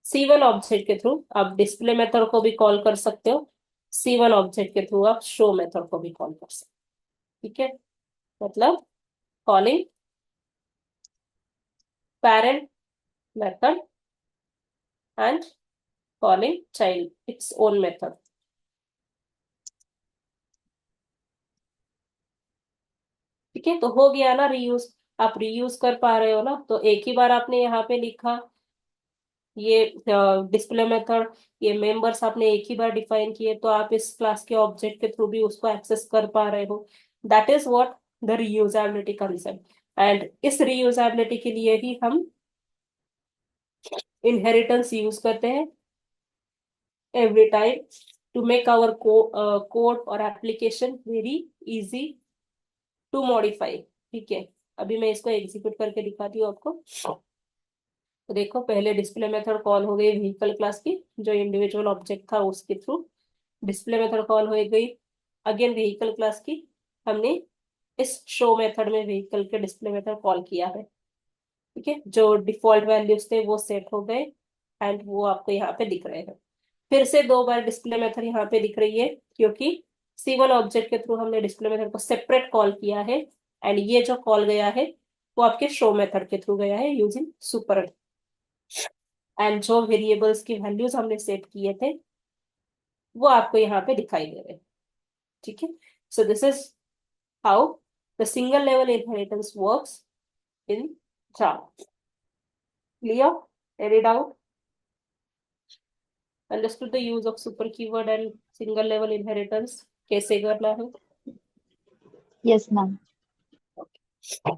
S1: C1 ऑब्जेक्ट के थ्रू आप डिस्प्ले मेथड को भी कॉल कर सकते हो, C1 ऑब्जेक्ट के थ्रू आप शो मेथड को भी कॉल कर सकते हो। ठीक है, मतलब calling parent method and calling child its own method. ठीक है, तो हो गया ना रीयूज। आप रीयूज कर पा रहे हो ना, तो एक ही बार आपने यहाँ पे लिखा ये डिस्प्ले मेथड, ये मेंबर्स आपने एक ही बार डिफाइन किए, तो आप इस क्लास के ऑब्जेक्ट के थ्रू भी उसको एक्सेस कर पा रहे हो। That is what the reusability concept. And इस रीयूजेबिलिटी के लिए ही हम इनहेरिटेंस यूज करते हैं every time to make our code और application very easy to modify. ठीक है, अभी मैं इसको एग्जीक्यूट करके दिखाती हूँ आपको। तो देखो, पहले डिस्प्ले मेथड कॉल हो गई व्हीकल क्लास की, जो इंडिविजुअल ऑब्जेक्ट था उसके थ्रू डिस्प्ले मेथड कॉल हो गई। अगेन व्हीकल क्लास की हमने इस शो मेथड में व्हीकल के डिस्प्ले मेथड कॉल किया है। ठीक है, जो डिफॉल्ट वैल्यूज थे वो सेट हो गए एंड वो आपको यहाँ पे दिख रहे हैं। फिर से दो बार डिस्प्ले मेथड यहाँ पे दिख रही है, क्योंकि C1 ऑब्जेक्ट के थ्रू हमने डिस्प्ले मेथड को सेपरेट कॉल किया है। एंड ये जो कॉल गया है वो आपके शो मेथड के थ्रू गया है यूजिंग सुपर। एंड जो वेरिएबल्स की वैल्यूज हमने सेट किए थे वो आपको यहाँ पे दिखाई दे रहे हैं। ठीक है, so this is how the single level inheritance works in Java. Clear? Any doubt? Understood the use of super keyword and single level inheritance कैसे करना है?
S2: Yes, ma'am.
S1: Okay.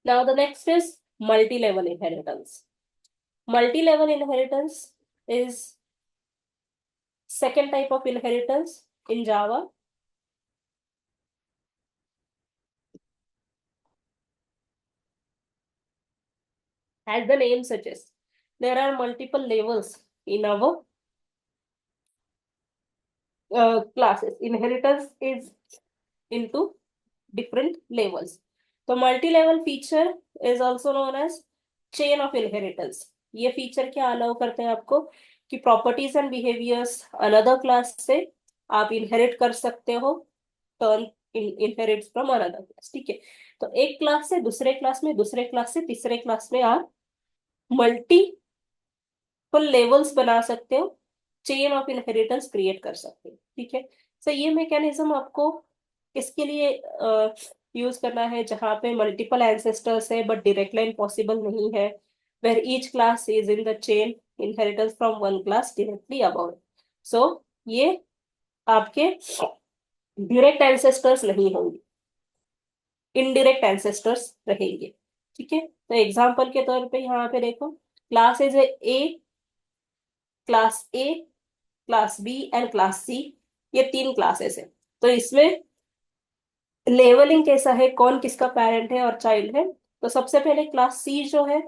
S1: Now the next is multi-level inheritance. Multi-level inheritance is second type of inheritance in Java. As the name suggests, there are multiple levels in our classes. Inheritance is into different levels. The multi-level feature is also known as chain of inheritance. ये feature क्या allow करते हैं आपको कि properties and behaviours another class से आप inherit कर सकते हो, turn inherits from another class. ठीक है, तो एक क्लास से दूसरे क्लास में, दूसरे क्लास से तीसरे क्लास में आप मल्टीपल लेवल्स बना सकते हो, चेन ऑफ इनहेरिटेंस क्रिएट कर सकते हो। ठीक है, तो ये मैकेनिज्म आपको किसके लिए यूज करना है? जहाँ पे मल्टीपल एंसेस्टर्स है बट डायरेक्ट लाइन पॉसिबल नहीं है, where each class is in the chain inheritance from one class directly above. So ये आपके डायरेक्ट एंसेस्टर्स नहीं होंगे, इनडायरेक्ट एंसेस्टर्स रहेंगे। ठीक है, तो एग्जाम्पल के तौर पे यहाँ पे देखो, class is A, class A, class B and class C, ये तीन क्लासेस है। तो इसमें लेवलिंग कैसा है, कौन किसका पेरेंट है और चाइल्ड है? तो सबसे पहले क्लास सी जो है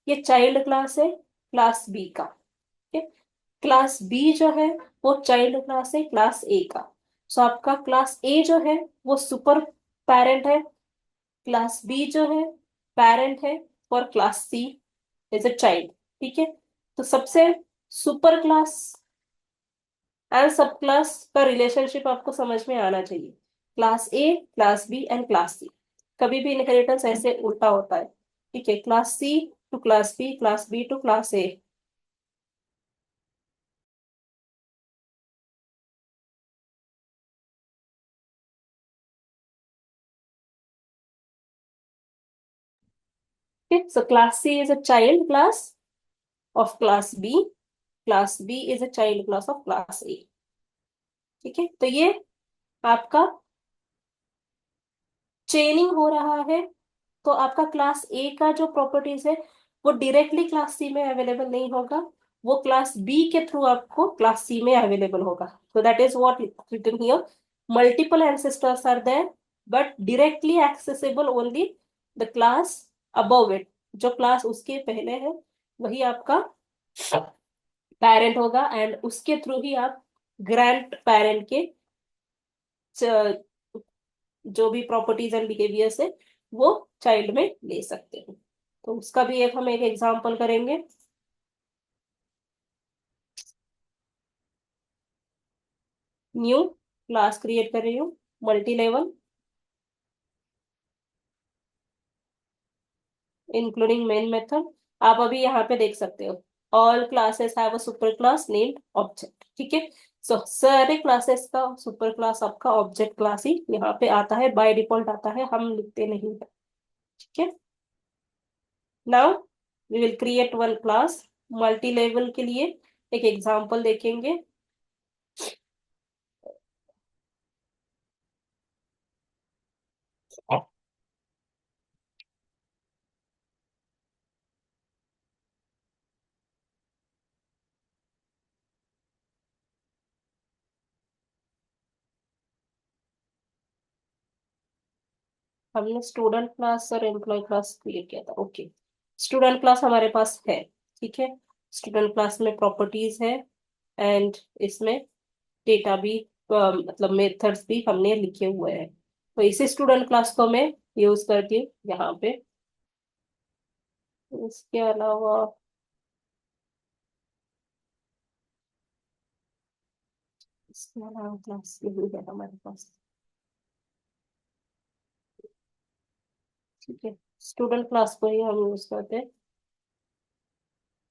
S1: ये चाइल्ड क्लास है क्लास बी का। ठीक है, क्लास बी जो है वो चाइल्ड क्लास है क्लास ए का। सो आपका क्लास ए जो है वो सुपर पेरेंट है, क्लास बी जो है पेरेंट है और class C is a child. ठीक है, तो सबसे super class and sub class का रिलेशनशिप आपको समझ में आना चाहिए। Class A, class B and class C, कभी भी इनहेरिटेंस ऐसे उल्टा होता है। ठीक है, class C to class B, class B to class A. So class C is a child class of class B. Class B is a child class of class A. ठीक है, तो ये आपका चेनिंग हो रहा है। तो आपका क्लास ए का जो प्रॉपर्टीज है वो डायरेक्टली क्लास सी में अवेलेबल नहीं होगा, वो क्लास बी के थ्रू आपको क्लास सी में अवेलेबल होगा। so that is what written here, multiple ancestors are there but directly accessible only the class above it, जो क्लास उसके पहले है वही आपका पेरेंट होगा एंड उसके थ्रू ही आप ग्रैंड पेरेंट के जो भी प्रॉपर्टीज एंड बिहेवियर्स है वो चाइल्ड में ले सकते हैं। तो उसका भी हम एक एग्जांपल करेंगे। न्यू क्लास क्रिएट कर रही हूँ, multi level including main method. आप अभी यहाँ पे देख सकते हो all classes have a super class named object. ठीक है, सो सारे क्लासेस का सुपर क्लास आपका ऑब्जेक्ट क्लास ही यहाँ पे आता है, बाय डिफॉल्ट आता है, हम लिखते नहीं है। ठीक है, now we will create one class multi level के लिए। एक एग्जांपल देखेंगे। हमने स्टूडेंट क्लास और एम्प्लॉय क्लास क्रिएट किया था। ओके, स्टूडेंट क्लास हमारे पास है। ठीक है, स्टूडेंट क्लास में प्रॉपर्टीज है एंड इसमें डेटा भी मतलब मेथड्स भी हमने लिखे हुए हैं। तो इसी स्टूडेंट क्लास को मैं यूज करती हूँ यहाँ पे। इसके अलावा क्लास यही है हमारे पास। ठीक है, स्टूडेंट क्लास को ही हम यूज करते हैं।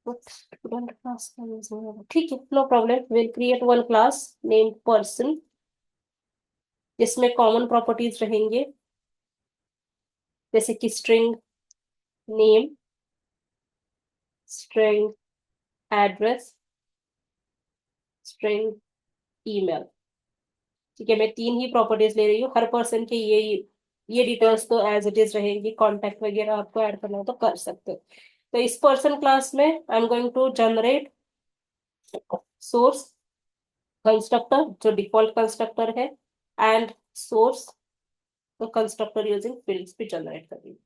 S1: स्टूडेंट क्लास का यूज नहीं होगा। ठीक है, no problem, will create one class named person जिसमें कॉमन प्रॉपर्टीज रहेंगे, जैसे कि string name, string address, string email. ठीक है, मैं तीन ही प्रॉपर्टीज ले रही हूँ। हर पर्सन के ये डिटेल्स तो एज इट इज रहेंगी, कॉन्टैक्ट वगैरह आपको ऐड करना हो तो कर सकते हो। तो इस पर्सन क्लास में I am going to generate source constructor जो डिफॉल्ट कंस्ट्रक्टर है, एंड सोर्स तो कंस्ट्रक्टर यूजिंग फील्ड्स भी जनरेट करेंगे।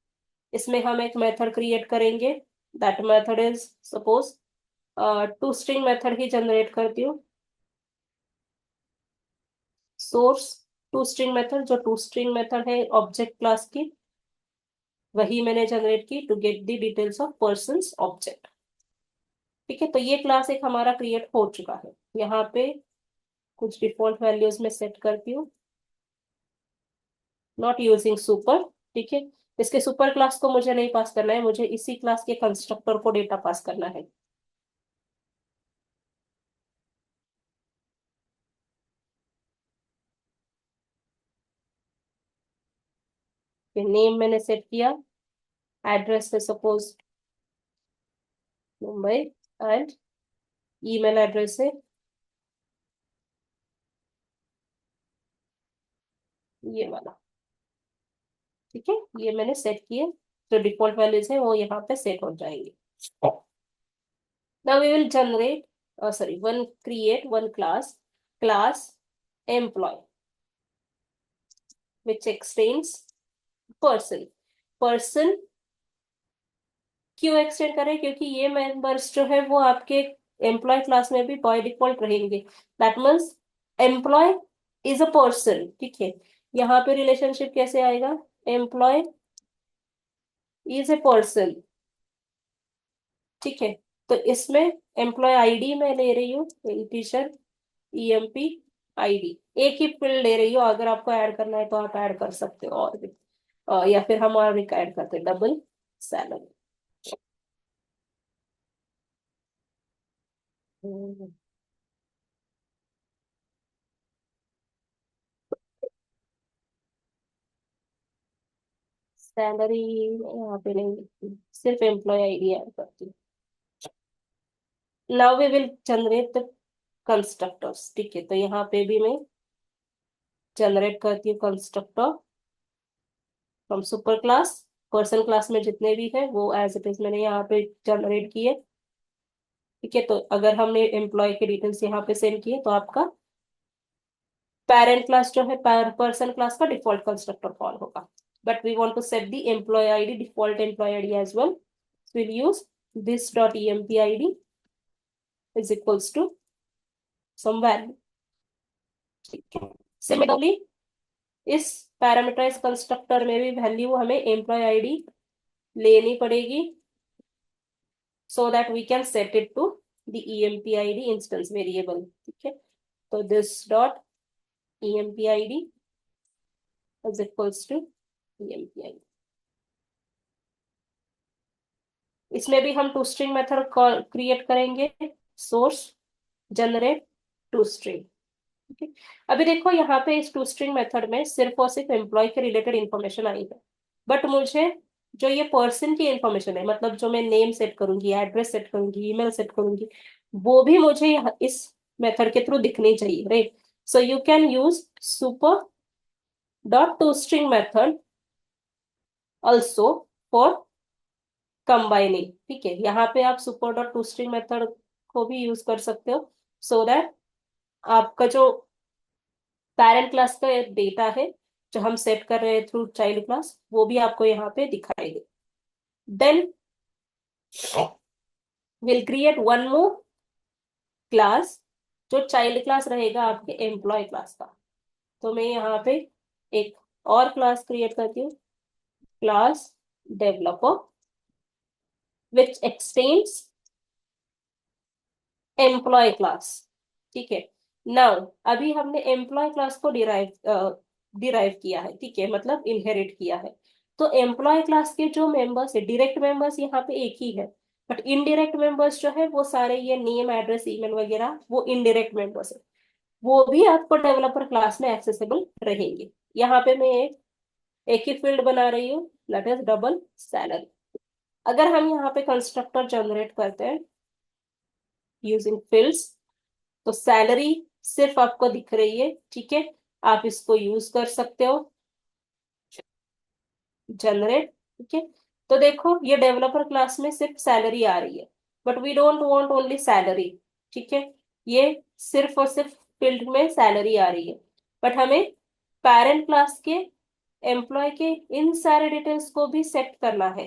S1: इसमें हम एक मेथड क्रिएट करेंगे। That method is suppose to string method ही जनरेट करती हूँ। सोर्स टू स्ट्रिंग मेथड, जो टू स्ट्रिंग मेथड है ऑब्जेक्ट क्लास की, वही मैंने जनरेट की to get the details of person's object. ठीक है, तो ये क्लास एक हमारा क्रिएट हो चुका है। यहाँ पे कुछ डिफॉल्ट वैल्यूज में सेट करती हूँ, नॉट यूजिंग सुपर। ठीक है, इसके सुपर क्लास को मुझे नहीं पास करना है, मुझे इसी क्लास के कंस्ट्रक्टर को डेटा पास करना है। नेम मैंने सेट किया, एड्रेस है suppose Mumbai, and email address है ये वाला। ठीक है, ये मैंने सेट किए, जो डिफॉल्ट वैल्यूज है वो यहाँ पे सेट हो जाएंगे। Now we will generate, create one class employee, which extends person. Person क्यों एक्सटेंड करें? क्योंकि ये मेंबर्स जो है वो आपके एम्प्लॉय क्लास में भी बाय डिफॉल्ट रहेंगे। That means employee is a person. ठीक है, यहाँ पे रिलेशनशिप कैसे आएगा? Employee is a person. ठीक है, तो इसमें एम्प्लॉय आईडी मैं ले रही हूँ, टीचर ईएमपी आईडी, एक ही फील्ड ले रही हूँ। अगर आपको ऐड करना है तो आप ऐड कर सकते हो और भी, या फिर हम और भी ऐड करते हैं, डबल सैलरी। सैलरी यहाँ पे नहीं लिखती, सिर्फ एम्प्लॉय आईडी ऐड करती हूँ। Now we will generate the constructors. ठीक है, तो यहाँ पे भी मैं जनरेट करती हूँ constructor from super class. Person class में जितने भी है वो एज इट इज मैंने यहाँ पे जनरेट किए। ठीक है, तो अगर हमने एम्प्लॉय के डिटेल्स यहाँ पे सेंड किए तो आपका पेरेंट क्लास जो है पर्सन क्लास का डिफॉल्ट कंस्ट्रक्टर कॉल होगा। But we want to set the employee ID, default employee ID as well. Will use this dot emp id is equals to some value. ठीक है, similarly इस parameterise constructor में भी value हमें employ ID लेनी पड़ेगी, so that we can set it to the emp id instance variable. ठीक है, तो this dot emp id is equals to emp id। इसमें भी हम टू स्ट्रिंग मेथड क्रिएट करेंगे, सोर्स जनरेट टू स्ट्रिंग। ठीक है, अभी देखो यहाँ पे इस टू स्ट्रिंग मेथड में सिर्फ और सिर्फ एम्प्लॉय के रिलेटेड इंफॉर्मेशन आई है, बट मुझे जो ये पर्सन की इंफॉर्मेशन है, मतलब जो मैं नेम सेट करूंगी, एड्रेस सेट करूंगी, ईमेल सेट करूंगी, वो भी मुझे इस मेथड के थ्रू दिखनी चाहिए, right? So you can use super dot to string method also for combining. ठीक है, यहाँ पे आप super dot to string method को भी यूज कर सकते हो, सो दैट आपका जो पेरेंट क्लास का डेटा है जो हम सेट कर रहे हैं थ्रू चाइल्ड क्लास, वो भी आपको यहाँ पे दिखाई दे। Then will create one more class जो चाइल्ड क्लास रहेगा आपके एम्प्लॉय क्लास का। तो मैं यहाँ पे एक और क्लास क्रिएट करती हूँ, क्लास डेवलपर, विच एक्सटेंड्स एम्प्लॉय क्लास। ठीक है, नाउ अभी हमने एम्प्लॉय क्लास को डिराइव किया है, ठीक है, मतलब इनहेरिट किया है। तो एम्प्लॉय क्लास के जो मेंबर्स है, डायरेक्ट मेंबर्स यहाँ पे एक ही है, बट इनडायरेक्ट मेंबर्स जो है वो सारे ये नेम एड्रेस ईमेल वगैरह वो इनडायरेक्ट मेंबर्स है, वो भी आपको डेवलपर क्लास में एक्सेसिबल रहेंगे। यहाँ पे मैं एक ही फील्ड बना रही हूँ, दैट इज डबल सैलरी। अगर हम यहाँ पे कंस्ट्रक्टर जनरेट करते हैं यूजिंग फील्ड्स, तो सैलरी सिर्फ आपको दिख रही है, ठीक है, आप इसको यूज कर सकते हो, जनरेट। ठीक है, तो देखो ये डेवलपर क्लास में सिर्फ सैलरी आ रही है, but we don't want only salary. ठीक है, ये सिर्फ और सिर्फ फील्ड में सैलरी आ रही है, बट हमें पेरेंट क्लास के एम्प्लॉय के इन सारे डिटेल्स को भी सेट करना है,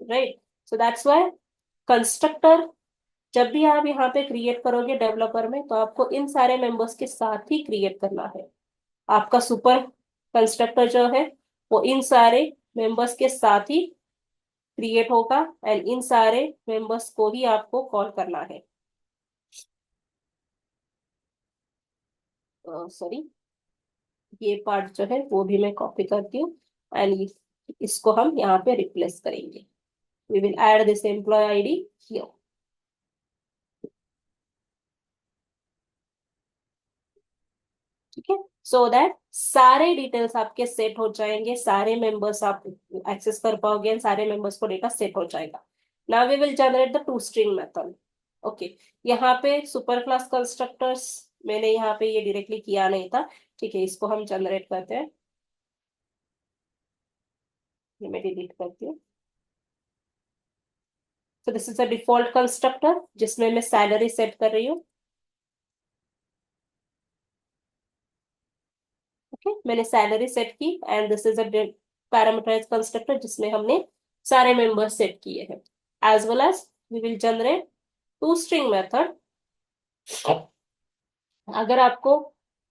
S1: right? So that's why constructor जब भी आप यहाँ पे क्रिएट करोगे डेवलपर में, तो आपको इन सारे मेंबर्स के साथ ही क्रिएट करना है। आपका सुपर कंस्ट्रक्टर जो है वो इन सारे मेंबर्स के साथ ही क्रिएट होगा, एंड इन सारे मेंबर्स को ही आपको कॉल करना है। सॉरी, ये पार्ट जो है वो भी मैं कॉपी करती हूँ, एंड इसको हम यहाँ पे रिप्लेस करेंगे। We will add this employee ID here. ठीक है, सो दैट सारे डिटेल्स आपके सेट हो जाएंगे, सारे मेंबर्स आप एक्सेस कर पाओगे एंड सारे मेंबर्स को डेटा सेट हो जाएगा। Now we will generate the to string method. Okay, यहाँ पे सुपर क्लास कंस्ट्रक्टर्स मैंने यहाँ पे ये डायरेक्टली किया नहीं था, ठीक है, इसको हम जनरेट करते हैं। ये मैं डिलीट करती हूँ। तो this is a default constructor जिसमें मैं सैलरी सेट कर रही हूँ। ओके, मैंने सैलरी सेट की, and this is a parameterize constructor जिसमें हमने सारे मेंबर्स सेट किए हैं। As well as we will generate to string method. अगर आपको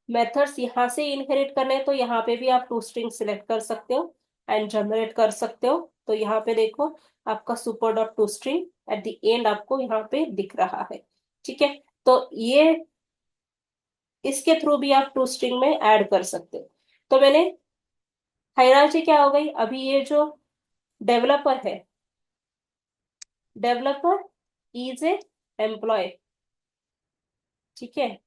S1: मेथड्स यहाँ से इनहेरिट करने हैं तो यहाँ पे भी आप टू स्ट्रिंग सिलेक्ट कर सकते हो एंड जनरेट कर सकते हो। तो यहाँ पे देखो आपका super dot to string at the end आपको यहाँ पे दिख रहा है। ठीक है, तो ये इसके थ्रू भी आप टू स्ट्रिंग में ऐड कर सकते हो। तो मैंने हायरार्ची क्या हो गई, अभी ये जो डेवलपर है, डेवलपर इज ए एम्प्लॉय। ठीक है,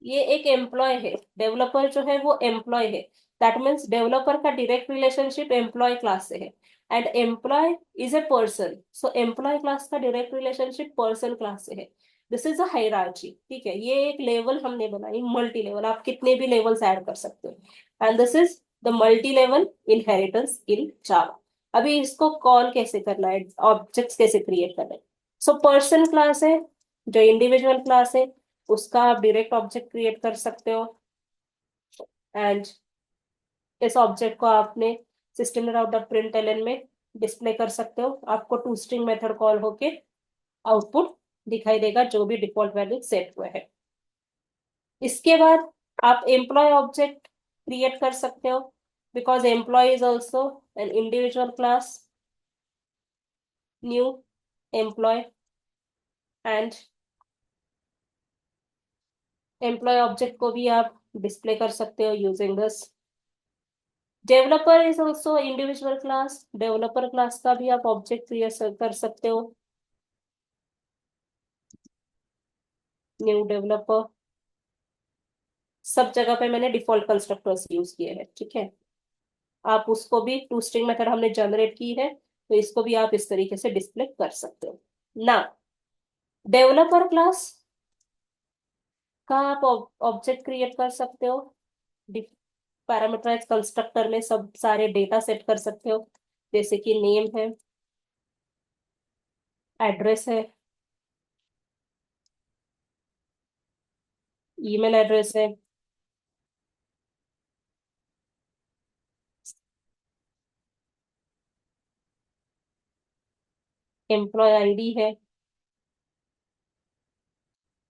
S1: ये एक एम्प्लॉय है, डेवलपर जो है वो एम्प्लॉय है। दैट मीन्स डेवलपर का डायरेक्ट रिलेशनशिप एम्प्लॉय क्लास से है, and employee is a person, so employee class का डायरेक्ट रिलेशनशिप पर्सन क्लास से है। This is a hierarchy. ठीक है, ये एक लेवल हमने बनाई, मल्टी लेवल, आप कितने भी लेवल्स ऐड कर सकते हो, and this is the multi level inheritance in Java. अभी इसको कॉल कैसे करना है, ऑब्जेक्ट्स कैसे क्रिएट करना है। सो पर्सन क्लास है, जो इंडिविजुअल क्लास है, उसका आप डायरेक्ट ऑब्जेक्ट क्रिएट कर सकते हो, एंड इस ऑब्जेक्ट को आपने सिस्टम डॉट डॉट प्रिंटलन में डिस्प्ले कर सकते हो। आपको टू स्ट्रिंग मेथड कॉल होके आउटपुट दिखाई देगा जो भी डिफॉल्ट वैल्यू सेट हुए हैं। इसके बाद आप एम्प्लॉय ऑब्जेक्ट क्रिएट कर सकते हो, because employee is also an individual class. New employee, and employee object को भी आप डिस्प्ले कर सकते हो using this developer is also individual class, developer class का भी आप ऑब्जेक्ट क्रिएट कर सकते हो। न्यू डेवलपर, सब जगह पे मैंने डिफॉल्ट कंस्ट्रक्टर्स यूज किए हैं, ठीक है। आप उसको भी टू स्ट्रिंग मेथड हमने जनरेट की है, तो इसको भी आप इस तरीके से डिस्प्ले कर सकते हो ना। डेवलपर क्लास का आप ऑब्जेक्ट क्रिएट कर सकते हो, पैरामीटराइज कंस्ट्रक्टर में सब सारे डेटा सेट कर सकते हो, जैसे कि नेम है, एड्रेस है, ईमेल एड्रेस है, एम्प्लॉय आईडी है,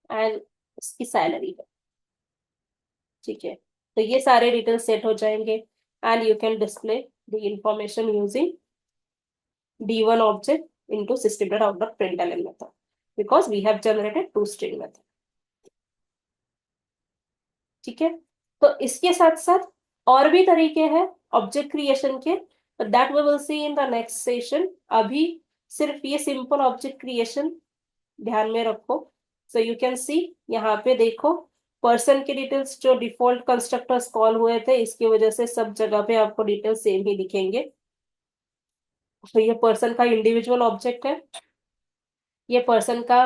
S1: एंड उसकी सैलरी है, ठीक है। तो ये सारे डिटेल्स सेट हो जाएंगे, and you can display the information using D1 object into system.out.println method because we have generated two string method, ठीक है। तो इसके साथ साथ और भी तरीके हैं ऑब्जेक्ट क्रिएशन के, that we will see in the next session. अभी सिर्फ ये सिंपल ऑब्जेक्ट क्रिएशन ध्यान में रखो। सो यू कैन सी, यहाँ पे देखो, पर्सन के डिटेल्स जो डिफॉल्ट कंस्ट्रक्टर्स कॉल हुए थे, इसकी वजह से सब जगह पे आपको डिटेल्स सेम ही दिखेंगे। तो ये पर्सन का इंडिविजुअल ऑब्जेक्ट है, ये पर्सन का,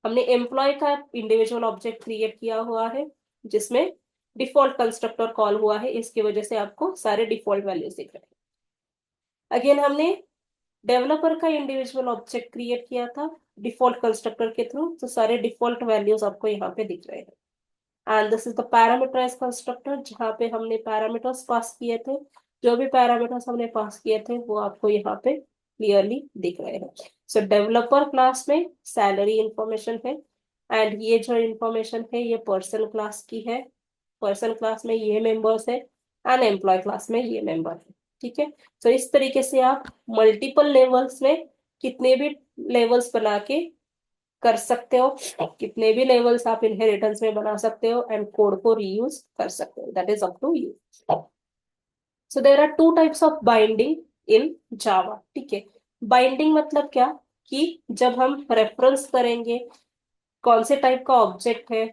S1: हमने एम्प्लॉय का इंडिविजुअल ऑब्जेक्ट क्रिएट किया हुआ है जिसमें डिफॉल्ट कंस्ट्रक्टर कॉल हुआ है, इसकी वजह से आपको सारे डिफॉल्ट वैल्यूज दिख रहे हैं। अगेन हमने डेवलपर का इंडिविजुअल ऑब्जेक्ट क्रिएट किया था डिफॉल्ट कंस्ट्रक्टर के थ्रू, तो सारे डिफॉल्ट वैल्यूज आपको यहाँ पे दिख रहे हैं। And this is the parameterize constructor, जहाँ पे हमने पैरामीटर्स पास किए थे, जो भी पैरामीटर्स हमने पास किए थे वो आपको यहाँ पे क्लियरली दिख रहे हैं। सो डेवलपर क्लास में सैलरी इंफॉर्मेशन है, एंड ये जो इंफॉर्मेशन है ये पर्सन क्लास की है, पर्सन क्लास में ये मेंबर्स है, एंड एम्प्लॉय क्लास में ये मेंबर है, ठीक है। तो इस तरीके से आप मल्टीपल लेवल्स में कितने भी लेवल्स बना के कर सकते हो, कितने भी लेवल्स आप इनहेरिटेंस में बना सकते हो, एंड कोड को रीयूज कर सकते हो, that is up to you. So there are two types of binding in Java, ठीक है। बाइंडिंग मतलब क्या, कि जब हम रेफरेंस करेंगे कौन से टाइप का ऑब्जेक्ट है,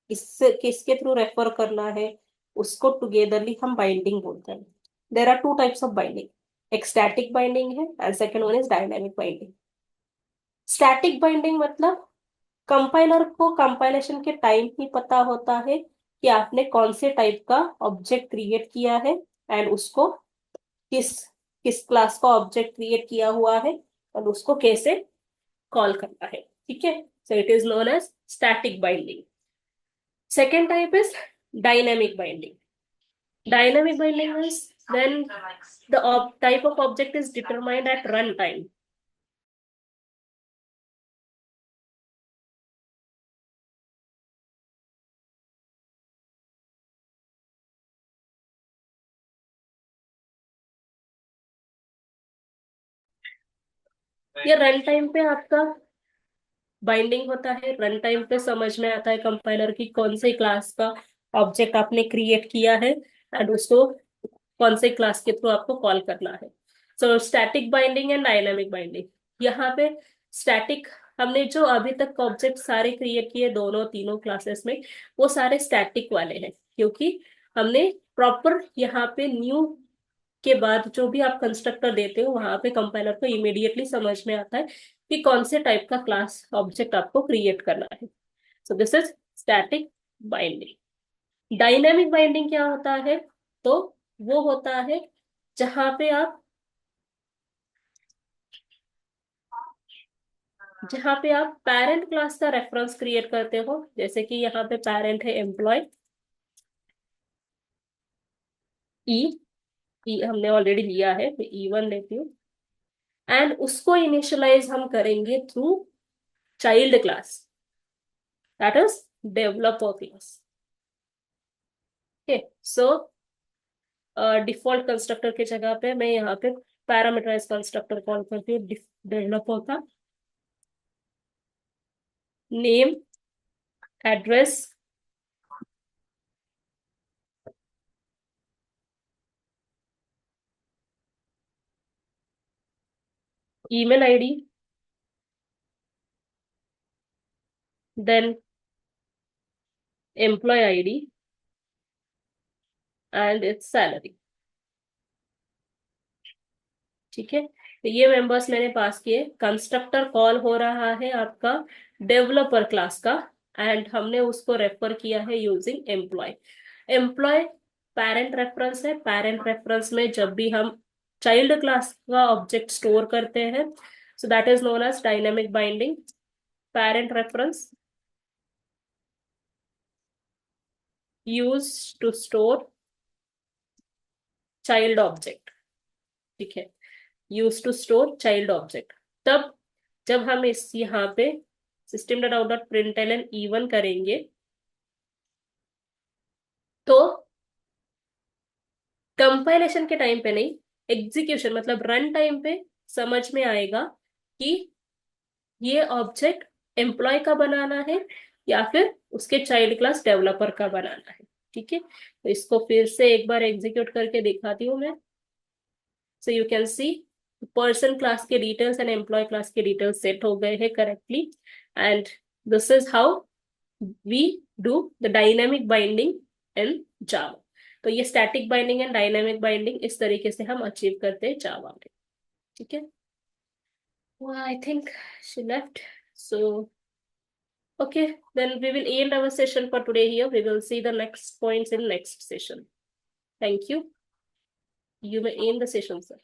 S1: इससे किसके थ्रू रेफर करना है, उसको टुगेदरली हम बाइंडिंग बोलते हैं। There are two types of binding, एक स्टैटिक बाइंडिंग है and second one is dynamic binding. Static binding मतलब कंपाइलर को कंपाइलेशन के टाइम ही पता होता है कि आपने कौन से टाइप का ऑब्जेक्ट क्रिएट किया है, एंड उसको किस किस क्लास का ऑब्जेक्ट क्रिएट किया हुआ है, और उसको कैसे कॉल करना है, ठीक है। So it is known as static binding. Second type is dynamic binding. Dynamic binding is when the type of object is determined at runtime. ये रन टाइम पे आपका बाइंडिंग होता है, रन टाइम पे समझ में आता है कंपाइलर की कौन से क्लास का ऑब्जेक्ट आपने क्रिएट किया है, एंड उसको कौन से क्लास के थ्रू आपको कॉल करना है। So static binding and dynamic binding. यहाँ पे स्टैटिक, हमने जो अभी तक ऑब्जेक्ट सारे क्रिएट किए दोनों तीनों क्लासेस में, वो सारे स्टैटिक वाले हैं, क्योंकि हमने प्रॉपर यहाँ पे न्यू के बाद जो भी आप कंस्ट्रक्टर देते हो वहां पे कंपाइलर को इमीडिएटली समझ में आता है कि कौन से टाइप का क्लास ऑब्जेक्ट आपको क्रिएट करना है। So this is static binding. Dynamic binding क्या होता है, तो वो होता है जहां पे आप जहां पे आप पेरेंट क्लास का रेफरेंस क्रिएट करते हो, जैसे कि यहाँ पे पेरेंट है एम्प्लॉय, ई ई हमने ऑलरेडी लिया है, मैं E1 लेती हूँ, एंड उसको इनिशियलाइज हम करेंगे through child class, that is developer class, okay. So default constructor की जगह पे मैं यहाँ पे पैरामीटराइज कंस्ट्रक्टर कॉल करती हूँ डेवलपर का, name, address, email ID, then employee ID, and its salary. ठीक है, तो ये मेंबर्स मैंने पास किए। कंस्ट्रक्टर कॉल हो रहा है आपका डेवलपर क्लास का, एंड हमने उसको रेफर किया है using employee. Employee parent reference है। पेरेंट रेफरेंस में जब भी हम चाइल्ड क्लास का ऑब्जेक्ट स्टोर करते हैं, so that is known as dynamic binding. Parent reference use to store child object. ठीक है, use to store child object. तब जब हम इस यहाँ पे system dot out dot println E1 करेंगे, तो कंपाइलेशन के टाइम पे नहीं, एग्जीक्यूशन मतलब रन टाइम पे समझ में आएगा कि ये ऑब्जेक्ट एम्प्लॉय का बनाना है या फिर उसके चाइल्ड क्लास डेवलपर का बनाना है। ठीक है, तो इसको फिर से एक बार एग्जीक्यूट करके दिखाती हूँ मैं। So you can see person class के डिटेल्स एंड एम्प्लॉय क्लास के डिटेल्स सेट हो गए हैं correctly, and this is how we do the dynamic binding in Java. तो ये static binding and dynamic binding इस तरीके से हम अचीव करते हैं जावा में। ठीक है, I think she left, so okay, then we will end our session for today here. We will see the next points in next session. Thank you. You may end the session, sir.